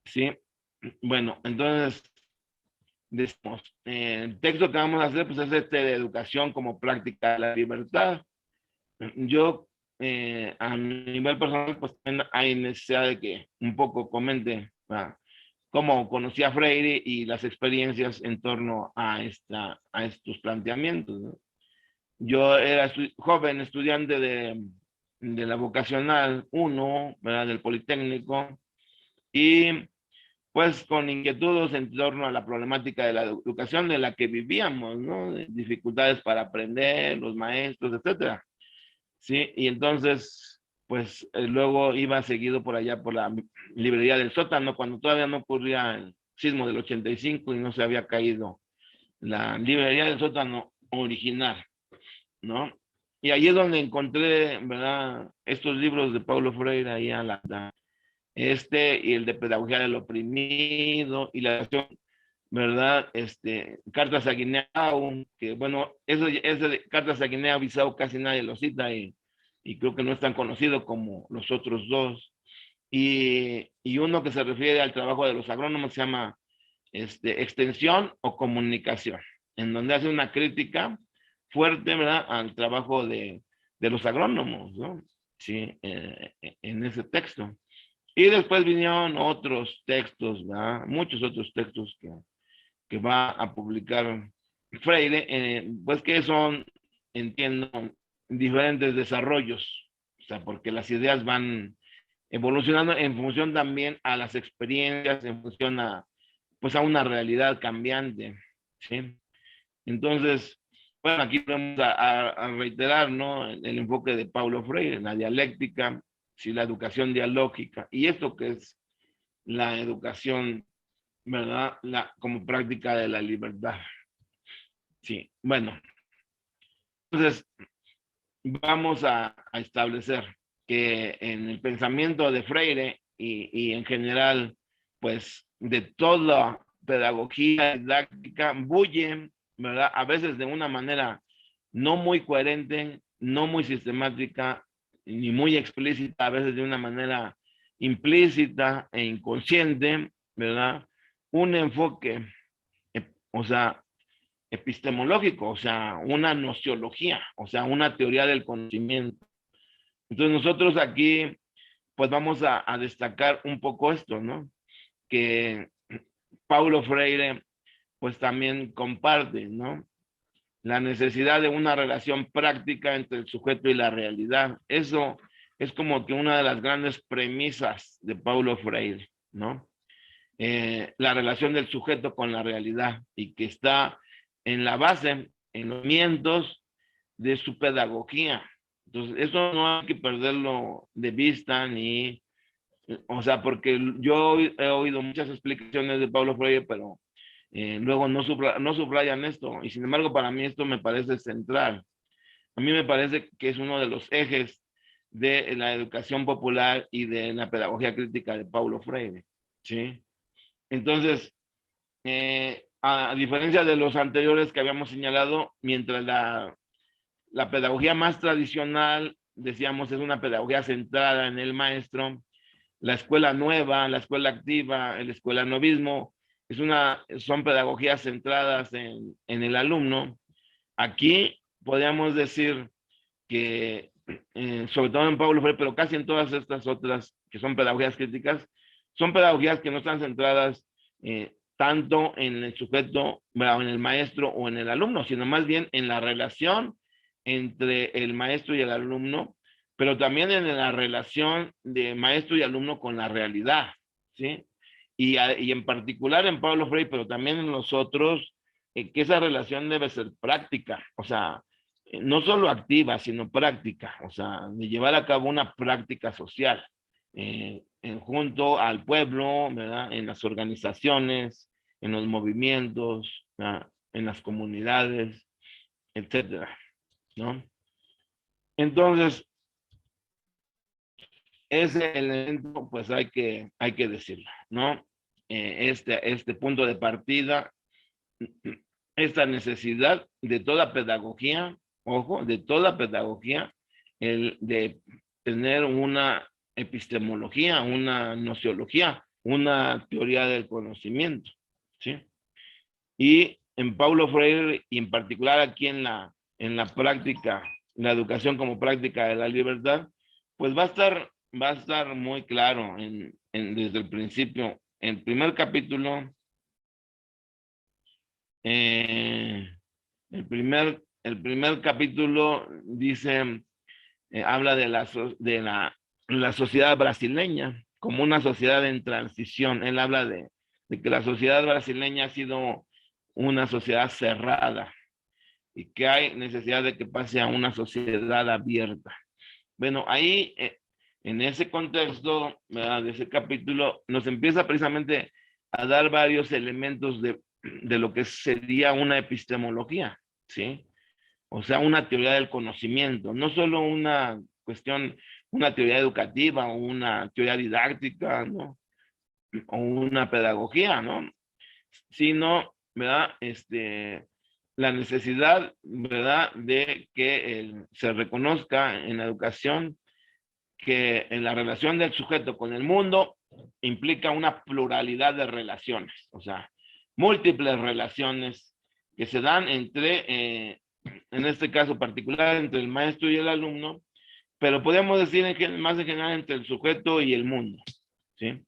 ¿Sí? Bueno, entonces, decimos, el texto que vamos a hacer pues es de educación como práctica de la libertad. Yo, a nivel personal, pues hay necesidad de que un poco comente cómo conocí a Freire y las experiencias en torno a estos planteamientos, ¿no? Yo era joven estudiante de la vocacional 1, ¿verdad?, del Politécnico, y pues con inquietudes en torno a la problemática de la educación en la que vivíamos, ¿no? Dificultades para aprender, los maestros, etcétera. Sí, y entonces, pues luego iba seguido por allá por la librería del sótano, cuando todavía no ocurría el sismo del 85 y no se había caído la librería del sótano original, ¿no? Y ahí es donde encontré, ¿verdad?, estos libros de Paulo Freire, ahí y el de Pedagogía del Oprimido, y la ¿verdad? Cartas a Guinea-Bissau, que bueno, ese de Cartas a Guinea-Bissau casi nadie lo cita y creo que no es tan conocido como los otros dos. Y uno que se refiere al trabajo de los agrónomos se llama Extensión o Comunicación, en donde hace una crítica fuerte, ¿verdad?, al trabajo de los agrónomos, ¿no? Sí, en ese texto. Y después vinieron otros textos, ¿verdad? Muchos otros textos que va a publicar Freire, pues que son, entiendo, diferentes desarrollos, o sea, porque las ideas van evolucionando en función también a las experiencias, en función a, pues a una realidad cambiante, ¿sí? Entonces, bueno, aquí vamos a reiterar, ¿no? El enfoque de Paulo Freire, la dialéctica, sí, la educación dialógica, y esto que es la educación, ¿verdad? Como práctica de la libertad. Sí, bueno, entonces vamos a establecer que en el pensamiento de Freire y en general, pues de toda pedagogía didáctica, bullen, ¿verdad? A veces de una manera no muy coherente, no muy sistemática, ni muy explícita, a veces de una manera implícita e inconsciente, ¿verdad? Un enfoque, o sea, epistemológico, o sea, una nociología, o sea, una teoría del conocimiento. Entonces nosotros aquí, pues vamos a destacar un poco esto, ¿no? Que Paulo Freire, pues también comparte, ¿no? La necesidad de una relación práctica entre el sujeto y la realidad. Eso es como que una de las grandes premisas de Paulo Freire, ¿no? La relación del sujeto con la realidad y que está en la base, en los cimientos de su pedagogía. Entonces, eso no hay que perderlo de vista ni, o sea, porque yo he oído muchas explicaciones de Paulo Freire, pero luego no subrayan esto, y sin embargo para mí esto me parece central. A mí me parece que es uno de los ejes de la educación popular y de la pedagogía crítica de Paulo Freire, ¿sí? Entonces, a diferencia de los anteriores que habíamos señalado, mientras la pedagogía más tradicional, decíamos, es una pedagogía centrada en el maestro, la escuela nueva, la escuela activa, el escuelanovismo, son pedagogías centradas en el alumno. Aquí podríamos decir que, sobre todo en Paulo Freire, pero casi en todas estas otras que son pedagogías críticas, son pedagogías que no están centradas tanto en el sujeto, en el maestro o en el alumno, sino más bien en la relación entre el maestro y el alumno, pero también en la relación de maestro y alumno con la realidad, ¿sí? Y en particular en Paulo Freire, pero también en los otros, que esa relación debe ser práctica, o sea, no solo activa, sino práctica, o sea, de llevar a cabo una práctica social, junto al pueblo, ¿verdad? En las organizaciones, en los movimientos, ¿verdad? En las comunidades, etcétera, ¿no? Entonces, ese elemento, pues hay que decirlo, ¿no? Este punto de partida, esta necesidad de toda pedagogía, ojo, de toda pedagogía, el de tener una epistemología, una nociología, una teoría del conocimiento, ¿sí? Y en Paulo Freire, y en particular aquí en la práctica, la educación como práctica de la libertad, pues va a estar muy claro desde el principio. El primer capítulo, el primer capítulo dice, habla de la sociedad brasileña como una sociedad en transición. Él habla de que la sociedad brasileña ha sido una sociedad cerrada y que hay necesidad de que pase a una sociedad abierta. Bueno, ahí, en ese contexto, ¿verdad?, de ese capítulo, nos empieza precisamente a dar varios elementos de lo que sería una epistemología, ¿sí? O sea, una teoría del conocimiento, no solo una cuestión, una teoría educativa o una teoría didáctica, ¿no? O una pedagogía, ¿no? sino, ¿verdad? La necesidad, ¿verdad?, de que se reconozca en la educación que en la relación del sujeto con el mundo implica una pluralidad de relaciones, o sea, múltiples relaciones que se dan entre, en este caso particular, entre el maestro y el alumno, pero podemos decir más en general entre el sujeto y el mundo, ¿sí?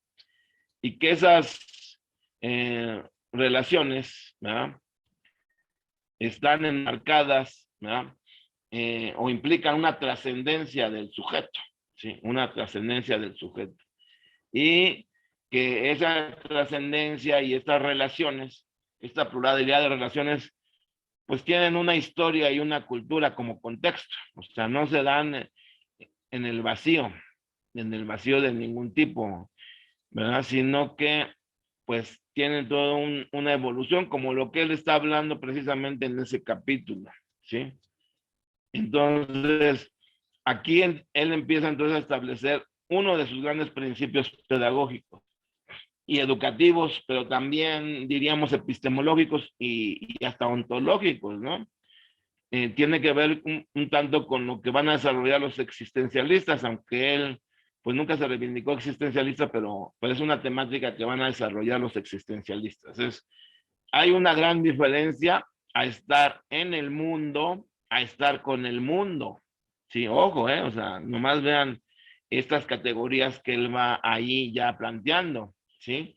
Y que esas relaciones, ¿verdad?, están enmarcadas, ¿verdad?, o implican una trascendencia del sujeto, ¿sí? Una trascendencia del sujeto. Y que esa trascendencia y estas relaciones, esta pluralidad de relaciones, pues tienen una historia y una cultura como contexto. O sea, no se dan en el vacío de ningún tipo, ¿verdad? Sino que, pues, tienen toda una evolución, como lo que él está hablando precisamente en ese capítulo, ¿sí? Entonces, aquí él empieza entonces a establecer uno de sus grandes principios pedagógicos y educativos, pero también diríamos epistemológicos y hasta ontológicos, ¿no? Tiene que ver un tanto con lo que van a desarrollar los existencialistas, aunque él pues nunca se reivindicó existencialista, pero es una temática que van a desarrollar los existencialistas. Hay una gran diferencia a estar en el mundo, a estar con el mundo. Sí, ojo, o sea, nomás vean estas categorías que él va ahí ya planteando, ¿sí?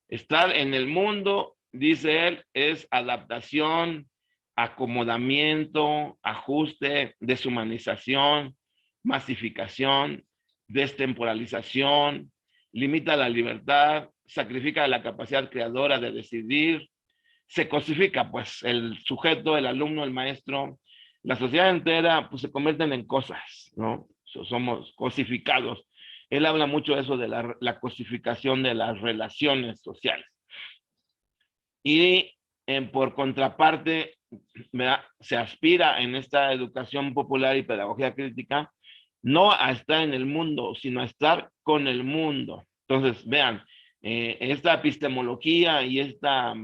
Estar en el mundo, dice él, es adaptación, acomodamiento, ajuste, deshumanización, masificación, destemporalización, limita la libertad, sacrifica la capacidad creadora de decidir, se cosifica, pues, el sujeto, el alumno, el maestro, la sociedad entera, pues, se convierten en cosas, ¿no? Somos cosificados. Él habla mucho de eso, de la cosificación de las relaciones sociales. Y por contraparte, ¿verdad?, se aspira en esta educación popular y pedagogía crítica no a estar en el mundo, sino a estar con el mundo. Entonces, vean, esta epistemología y esta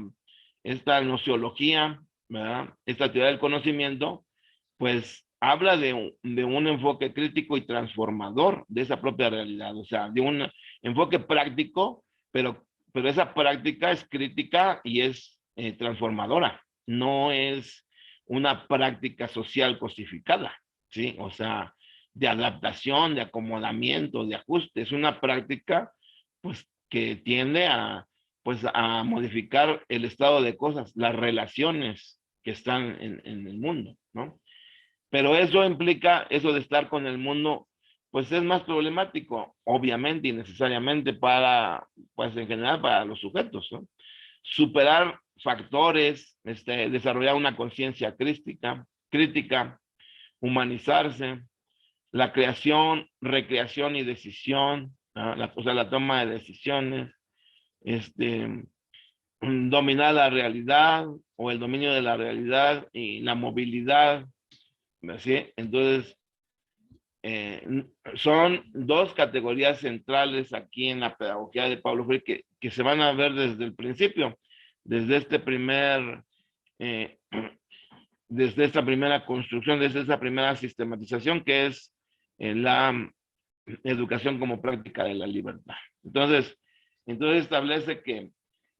nociología, ¿verdad?, esta teoría del conocimiento, pues habla de un enfoque crítico y transformador de esa propia realidad, o sea, de un enfoque práctico, pero esa práctica es crítica y es transformadora, no es una práctica social cosificada, ¿sí? O sea, de adaptación, de acomodamiento, de ajuste, es una práctica, pues, que tiende pues, a modificar el estado de cosas, las relaciones que están en el mundo, ¿no? Pero eso implica, eso de estar con el mundo, pues es más problemático, obviamente y necesariamente para, pues en general para los sujetos, ¿no? Superar factores, desarrollar una conciencia crítica, humanizarse, la creación, recreación y decisión, ¿no? O sea, la toma de decisiones, dominar la realidad o el dominio de la realidad y la movilidad, ¿sí? Entonces, son dos categorías centrales aquí en la pedagogía de Paulo Freire que se van a ver desde el principio, desde desde esta primera construcción, desde esta primera sistematización que es la educación como práctica de la libertad. Entonces establece que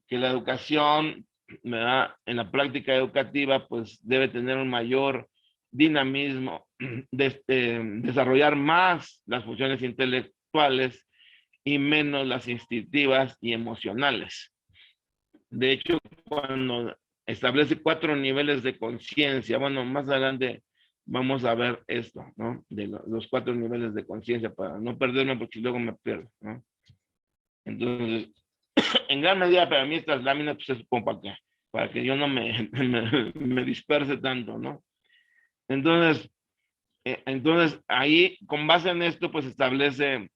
la educación, ¿verdad?, en la práctica educativa, pues debe tener un mayor dinamismo, desarrollar más las funciones intelectuales y menos las instintivas y emocionales. De hecho, cuando establece 4 niveles de conciencia, bueno, más adelante vamos a ver esto, ¿no? De los 4 niveles de conciencia para no perderme porque luego me pierdo, ¿no? Entonces, en gran medida para mí estas láminas pues es como para que yo no me disperse tanto, ¿no? Entonces ahí con base en esto pues establece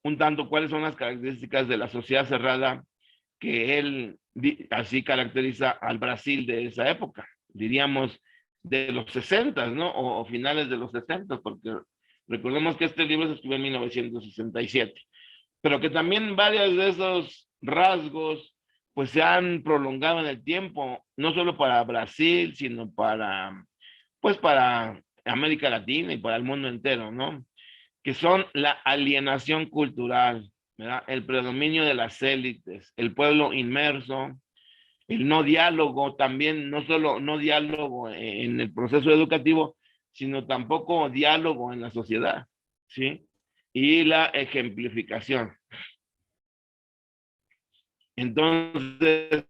un tanto cuáles son las características de la sociedad cerrada que él así caracteriza al Brasil de esa época, diríamos de los 60, ¿no? O finales de los 60, porque recordemos que este libro se escribió en 1967, pero que también varios de esos rasgos pues se han prolongado en el tiempo, no solo para Brasil, sino para, pues para América Latina y para el mundo entero, ¿no? Que son la alienación cultural, ¿verdad? El predominio de las élites, el pueblo inmerso, el no diálogo también, no solo no diálogo en el proceso educativo, sino tampoco diálogo en la sociedad, ¿sí? Y la ejemplificación. Entonces,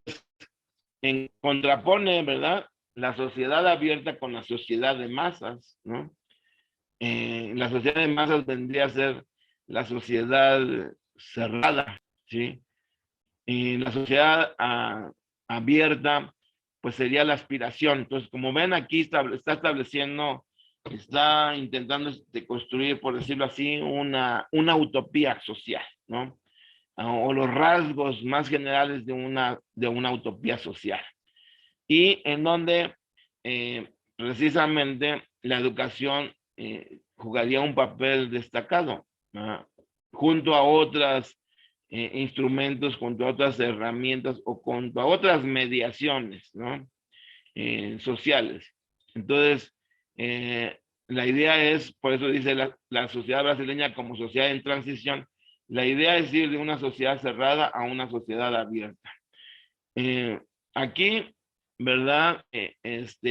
contrapone, ¿verdad? La sociedad abierta con la sociedad de masas, ¿no? La sociedad de masas vendría a ser la sociedad cerrada, ¿sí? Y la sociedad abierta, pues sería la aspiración. Entonces, como ven aquí, está estableciendo, está intentando construir, por decirlo así, una utopía social, ¿no? O los rasgos más generales de una utopía social. Y en donde precisamente la educación jugaría un papel destacado, ¿no? Junto a otros instrumentos, junto a otras herramientas o junto a otras mediaciones, ¿no? Sociales. Entonces, la idea es, por eso dice la sociedad brasileña como sociedad en transición, la idea es ir de una sociedad cerrada a una sociedad abierta. Aquí, ¿verdad? Es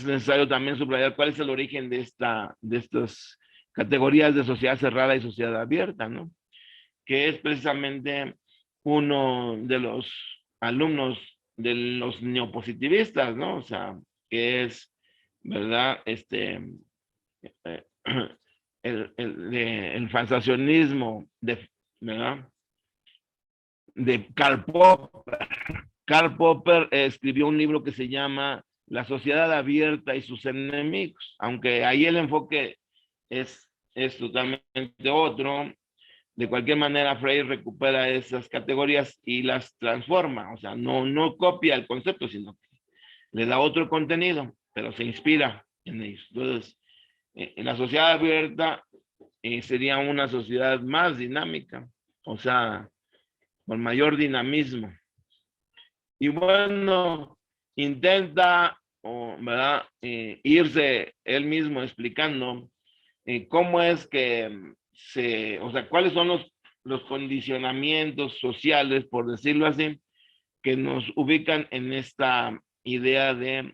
necesario también subrayar cuál es el origen de estas categorías de sociedad cerrada y sociedad abierta, ¿no? Que es precisamente uno de los alumnos de los neopositivistas, ¿no? O sea, que es, ¿verdad? Eh, el fantasionismo ¿verdad? De Karl Popper. Karl Popper escribió un libro que se llama La sociedad abierta y sus enemigos, aunque ahí el enfoque es totalmente otro. De cualquier manera, Freire recupera esas categorías y las transforma, o sea, no copia el concepto, sino que le da otro contenido, pero se inspira en ellos. Entonces, en la sociedad abierta sería una sociedad más dinámica, o sea, con mayor dinamismo. Y bueno, intenta, ¿verdad? Irse él mismo explicando cómo es que o sea, cuáles son los condicionamientos sociales, por decirlo así, que nos ubican en esta idea de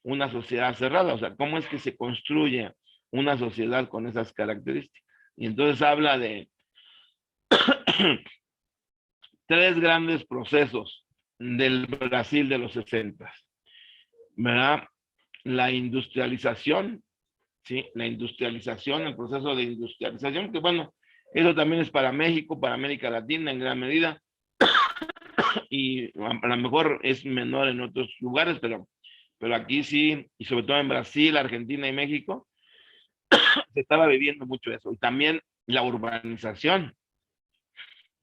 una sociedad cerrada, o sea, cómo es que se construye una sociedad con esas características. Y entonces habla de tres grandes procesos del Brasil de los 60, ¿verdad? La industrialización, ¿sí? La industrialización, el proceso de industrialización, que bueno, eso también es para México, para América Latina en gran medida, y a lo mejor es menor en otros lugares, pero aquí sí, y sobre todo en Brasil, Argentina y México, se estaba viviendo mucho eso. Y también la urbanización.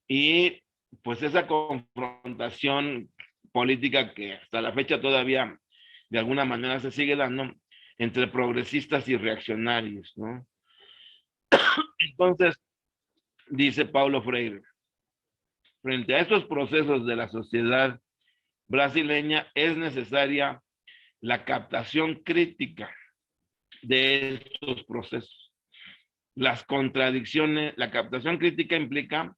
Y pues esa confrontación política que hasta la fecha todavía de alguna manera se sigue dando entre progresistas y reaccionarios, ¿no? Entonces, dice Paulo Freire, frente a estos procesos de la sociedad brasileña es necesaria la captación crítica de estos procesos. Las contradicciones, la captación crítica implica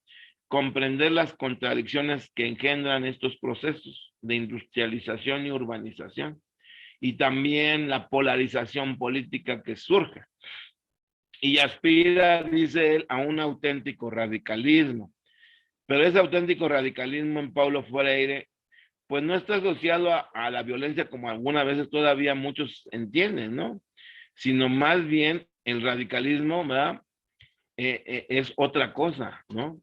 comprender las contradicciones que engendran estos procesos de industrialización y urbanización, y también la polarización política que surge. Y aspira, dice él, a un auténtico radicalismo. Pero ese auténtico radicalismo en Paulo Freire, pues no está asociado a la violencia como algunas veces todavía muchos entienden, ¿no? Sino más bien el radicalismo, ¿verdad? Es otra cosa, ¿no?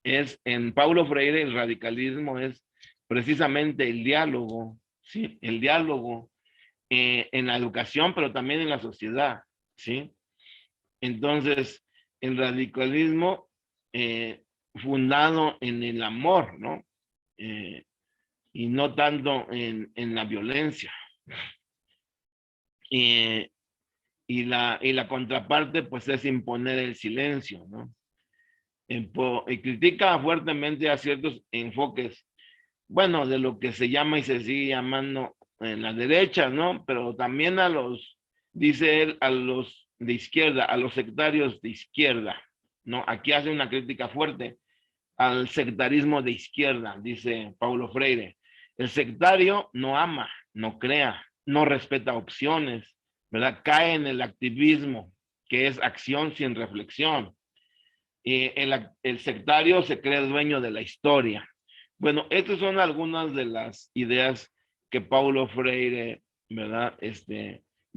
En Paulo Freire el radicalismo es precisamente el diálogo, ¿sí? El diálogo en la educación, pero también en la sociedad, ¿sí? Entonces, el radicalismo fundado en el amor, ¿no? Y no tanto en la violencia. Y la contraparte, pues, es imponer el silencio, ¿no? Y critica fuertemente a ciertos enfoques bueno, de lo que se llama y se sigue llamando en la derecha, ¿no? Pero también a los, dice él, a los de izquierda, a los sectarios de izquierda, ¿no? Aquí hace una crítica fuerte al sectarismo de izquierda, dice Paulo Freire. El sectario no ama, no crea, no respeta opciones, ¿verdad? Cae en el activismo, que es acción sin reflexión. El sectario se cree dueño de la historia. Bueno, estas son algunas de las ideas que Paulo Freire, ¿verdad?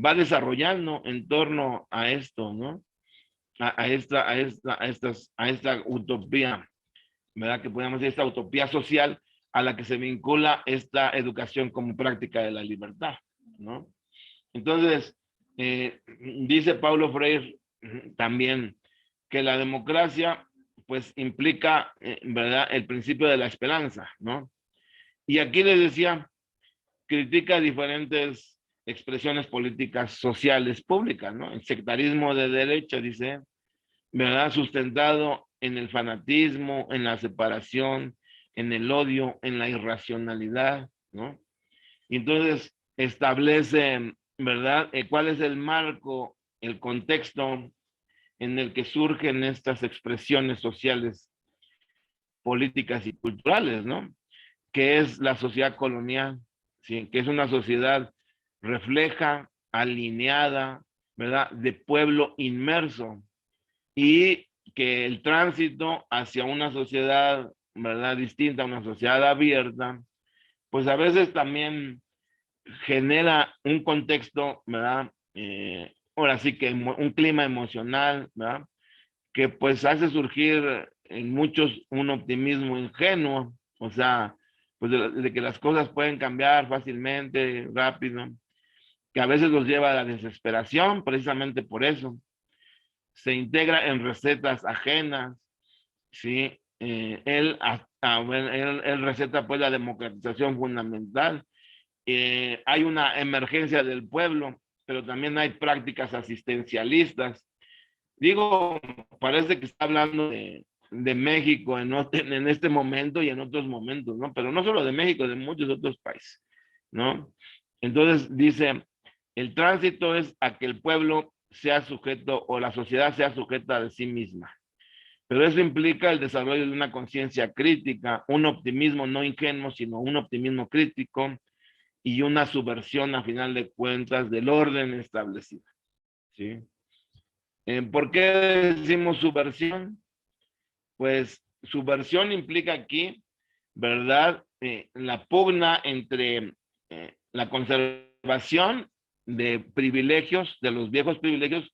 Va desarrollando en torno a esto, ¿no? A esta utopía, ¿verdad? Que podemos decir esta utopía social a la que se vincula esta educación como práctica de la libertad, ¿no? Entonces, dice Paulo Freire también que la democracia pues implica, ¿verdad?, el principio de la esperanza, ¿no? Y aquí les decía, critica diferentes expresiones políticas sociales públicas, ¿no? El sectarismo de derecha, dice, ¿verdad?, sustentado en el fanatismo, en la separación, en el odio, en la irracionalidad, ¿no? Y entonces establece, ¿verdad?, cuál es el marco, el contexto en el que surgen estas expresiones sociales, políticas y culturales, ¿no? Que es la sociedad colonial, ¿sí? Que es una sociedad refleja, alineada, ¿verdad?, de pueblo inmerso, y que el tránsito hacia una sociedad, ¿verdad?, distinta, una sociedad abierta, pues a veces también genera un contexto, ¿verdad? Ahora sí que un clima emocional, ¿verdad? Que pues hace surgir en muchos un optimismo ingenuo, o sea, pues de que las cosas pueden cambiar fácilmente, rápido, que a veces los lleva a la desesperación, precisamente por eso. Se integra en recetas ajenas, ¿sí? Él receta pues la democratización fundamental. Hay una emergencia del pueblo, pero también hay prácticas asistencialistas. Digo, parece que está hablando de México en este momento y en otros momentos, ¿no? Pero no solo de México, de muchos otros países, ¿no? Entonces dice, el tránsito es a que el pueblo sea sujeto o la sociedad sea sujeta de sí misma. Pero eso implica el desarrollo de una conciencia crítica, un optimismo no ingenuo, sino un optimismo crítico y una subversión a final de cuentas del orden establecido, ¿sí? ¿Por qué decimos subversión? Pues subversión implica aquí, ¿verdad? La pugna entre la conservación de privilegios, de los viejos privilegios,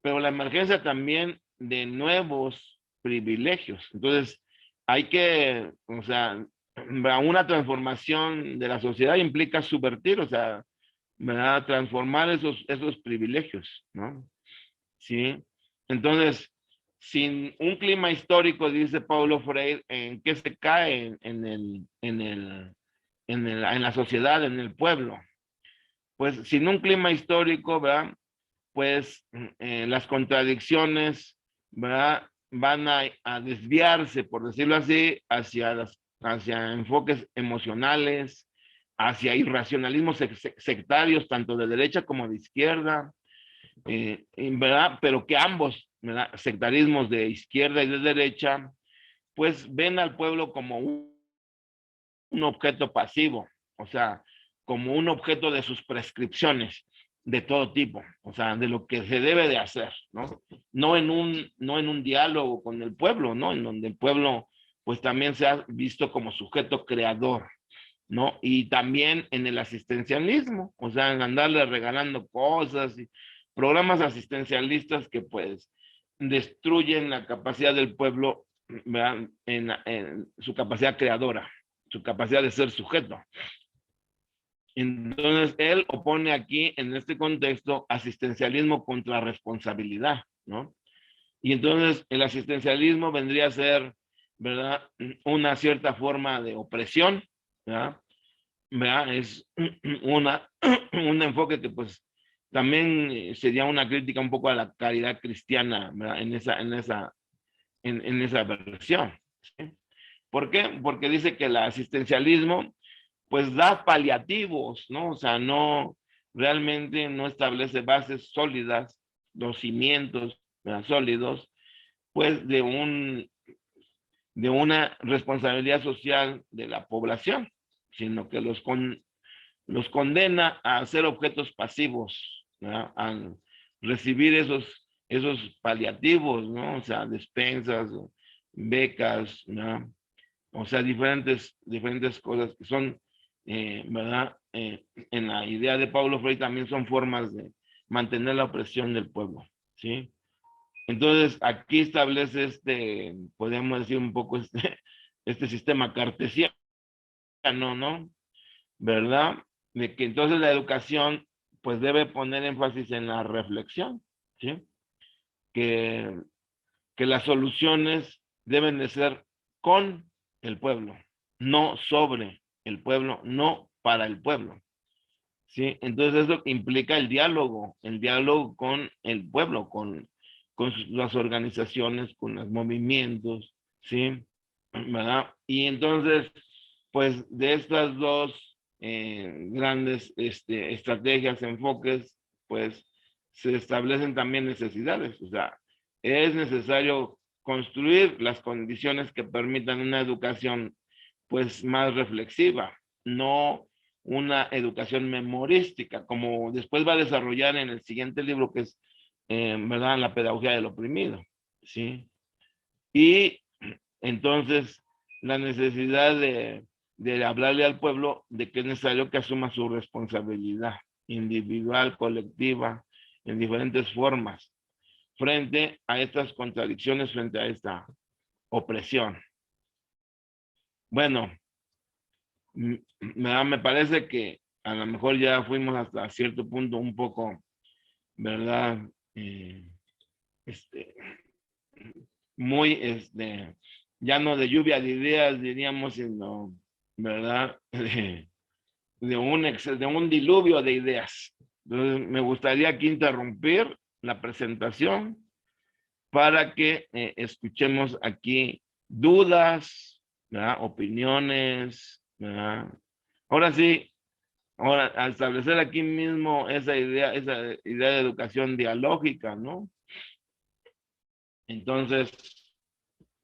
pero la emergencia también de nuevos privilegios. Entonces, hay que, o sea, una transformación de la sociedad implica subvertir, o sea, ¿verdad?, transformar esos privilegios, ¿no? Sí. Entonces, sin un clima histórico, dice Paulo Freire, ¿en qué se cae en la sociedad, en el pueblo? Pues sin un clima histórico, ¿verdad? Pues las contradicciones, ¿verdad?, van a desviarse, por decirlo así, hacia enfoques emocionales, hacia irracionalismos sectarios, tanto de derecha como de izquierda, ¿verdad? Pero que ambos, ¿verdad?, sectarismos de izquierda y de derecha, pues ven al pueblo como un objeto pasivo, o sea, como un objeto de sus prescripciones de todo tipo, o sea, de lo que se debe de hacer, ¿no? No en un diálogo con el pueblo, ¿no? En donde el pueblo, pues también se ha visto como sujeto creador, ¿no? Y también en el asistencialismo, o sea, en andarle regalando cosas y programas asistencialistas que pues destruyen la capacidad del pueblo, ¿verdad?, en su capacidad creadora, su capacidad de ser sujeto. Entonces, él opone aquí, en este contexto, asistencialismo contra responsabilidad, ¿no? Y entonces el asistencialismo vendría a ser, ¿verdad?, una cierta forma de opresión, ¿verdad? ¿Verdad? Es un enfoque que pues también sería una crítica un poco a la caridad cristiana, ¿verdad?, en esa versión, ¿sí? ¿Por qué? Porque dice que el asistencialismo pues da paliativos, ¿no? O sea, no, realmente no establece bases sólidas, los cimientos, ¿verdad?, sólidos, pues de una responsabilidad social de la población, sino que los condena a ser objetos pasivos, ¿verdad?, al recibir esos paliativos, ¿no? O sea, despensas, becas, ¿no? O sea, diferentes cosas que son, ¿verdad? En la idea de Paulo Freire también son formas de mantener la opresión del pueblo, ¿sí? Entonces, aquí establece podemos decir un poco este sistema cartesiano, ¿no? ¿Verdad? De que entonces la educación, pues debe poner énfasis en la reflexión, ¿sí? Que, que las soluciones deben de ser con el pueblo, no sobre el pueblo, no para el pueblo, ¿sí? Entonces eso implica el diálogo con el pueblo, con las organizaciones, con los movimientos, ¿sí? ¿Verdad? Y entonces, pues de estas dos grandes estrategias, enfoques, pues se establecen también necesidades. O sea, es necesario construir las condiciones que permitan una educación pues más reflexiva, no una educación memorística, como después va a desarrollar en el siguiente libro, que es, ¿verdad?, la pedagogía del oprimido, ¿sí? Y entonces la necesidad de hablarle al pueblo de que es necesario que asuma su responsabilidad individual, colectiva, en diferentes formas, frente a estas contradicciones, frente a esta opresión. Bueno, me parece que a lo mejor ya fuimos hasta cierto punto un poco, ¿verdad? Este, muy, ya no de lluvia de ideas, diríamos, sino, ¿verdad? De un diluvio de ideas. Entonces, me gustaría aquí interrumpir la presentación para que escuchemos aquí dudas, ¿verdad?, opiniones, ¿verdad? Ahora sí, ahora, al establecer aquí mismo esa idea de educación dialógica, ¿no? Entonces,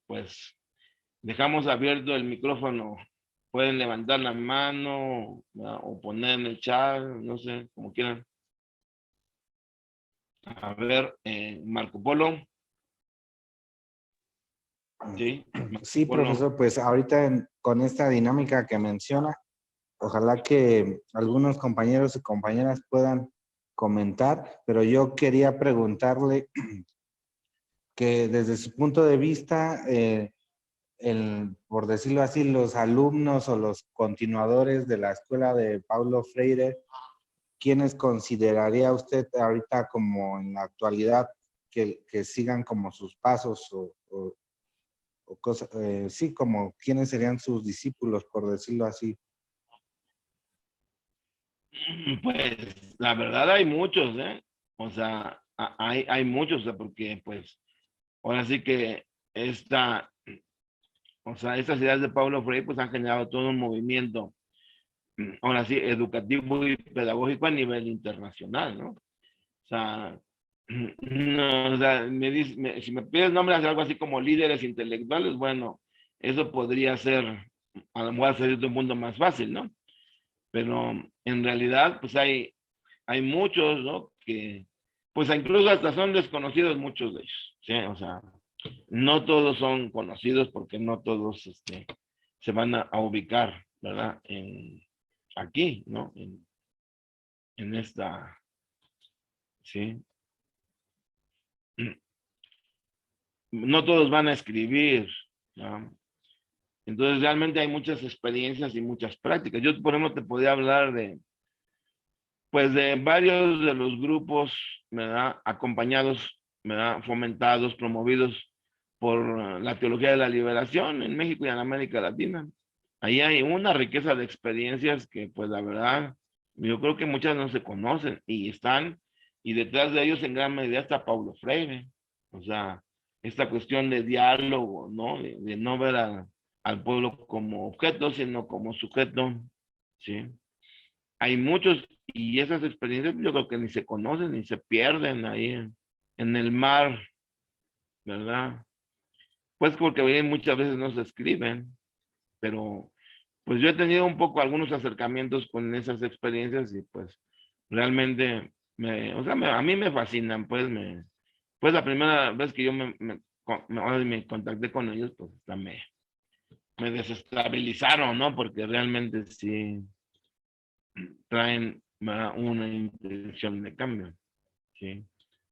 pues, dejamos abierto el micrófono. Pueden levantar la mano, ¿verdad?, o poner en el chat, no sé, como quieran. A ver, Marco Polo. Sí, Marco
Sí,
Polo.
profesor, pues ahorita con esta dinámica que menciona, ojalá que algunos compañeros y compañeras puedan comentar, pero yo quería preguntarle que desde su punto de vista, por decirlo así, los alumnos o los continuadores de la escuela de Paulo Freire, ¿quiénes consideraría usted ahorita como en la actualidad que sigan como sus pasos o cosas, sí, como quiénes serían sus discípulos, por decirlo así?
Pues la verdad hay muchos, ¿eh? O sea, hay muchos, o sea, porque pues ahora sí que o sea, estas ideas de Paulo Freire pues han generado todo un movimiento, ahora sí, educativo y pedagógico a nivel internacional, ¿no? O sea, no, o sea, si me pides nombres de algo así como líderes intelectuales, bueno, eso podría ser, a lo mejor ser de un mundo más fácil, ¿no? Pero en realidad, pues hay muchos, ¿no? Que, pues incluso hasta son desconocidos muchos de ellos, ¿sí? O sea, no todos son conocidos porque no todos se van a ubicar, ¿verdad? Aquí, ¿no? En esta, ¿sí? No todos van a escribir, ¿no? Entonces realmente hay muchas experiencias y muchas prácticas. Yo, por ejemplo, te podría hablar pues de varios de los grupos, ¿verdad?, acompañados, ¿verdad?, fomentados, promovidos por la teología de la liberación en México y en América Latina. Ahí hay una riqueza de experiencias que, pues la verdad, yo creo que muchas no se conocen y detrás de ellos en gran medida está Paulo Freire. O sea, esta cuestión de diálogo, ¿no? De no ver al pueblo como objeto, sino como sujeto, ¿sí? Hay muchos, y esas experiencias yo creo que ni se conocen, ni se pierden ahí en el mar, ¿verdad? Pues porque muchas veces no se escriben, pero pues yo he tenido un poco algunos acercamientos con esas experiencias y pues realmente o sea, a mí me fascinan, pues la primera vez que yo ahora me contacté con ellos, pues hasta me desestabilizaron, ¿no? Porque realmente sí traen una intención de cambio, ¿sí?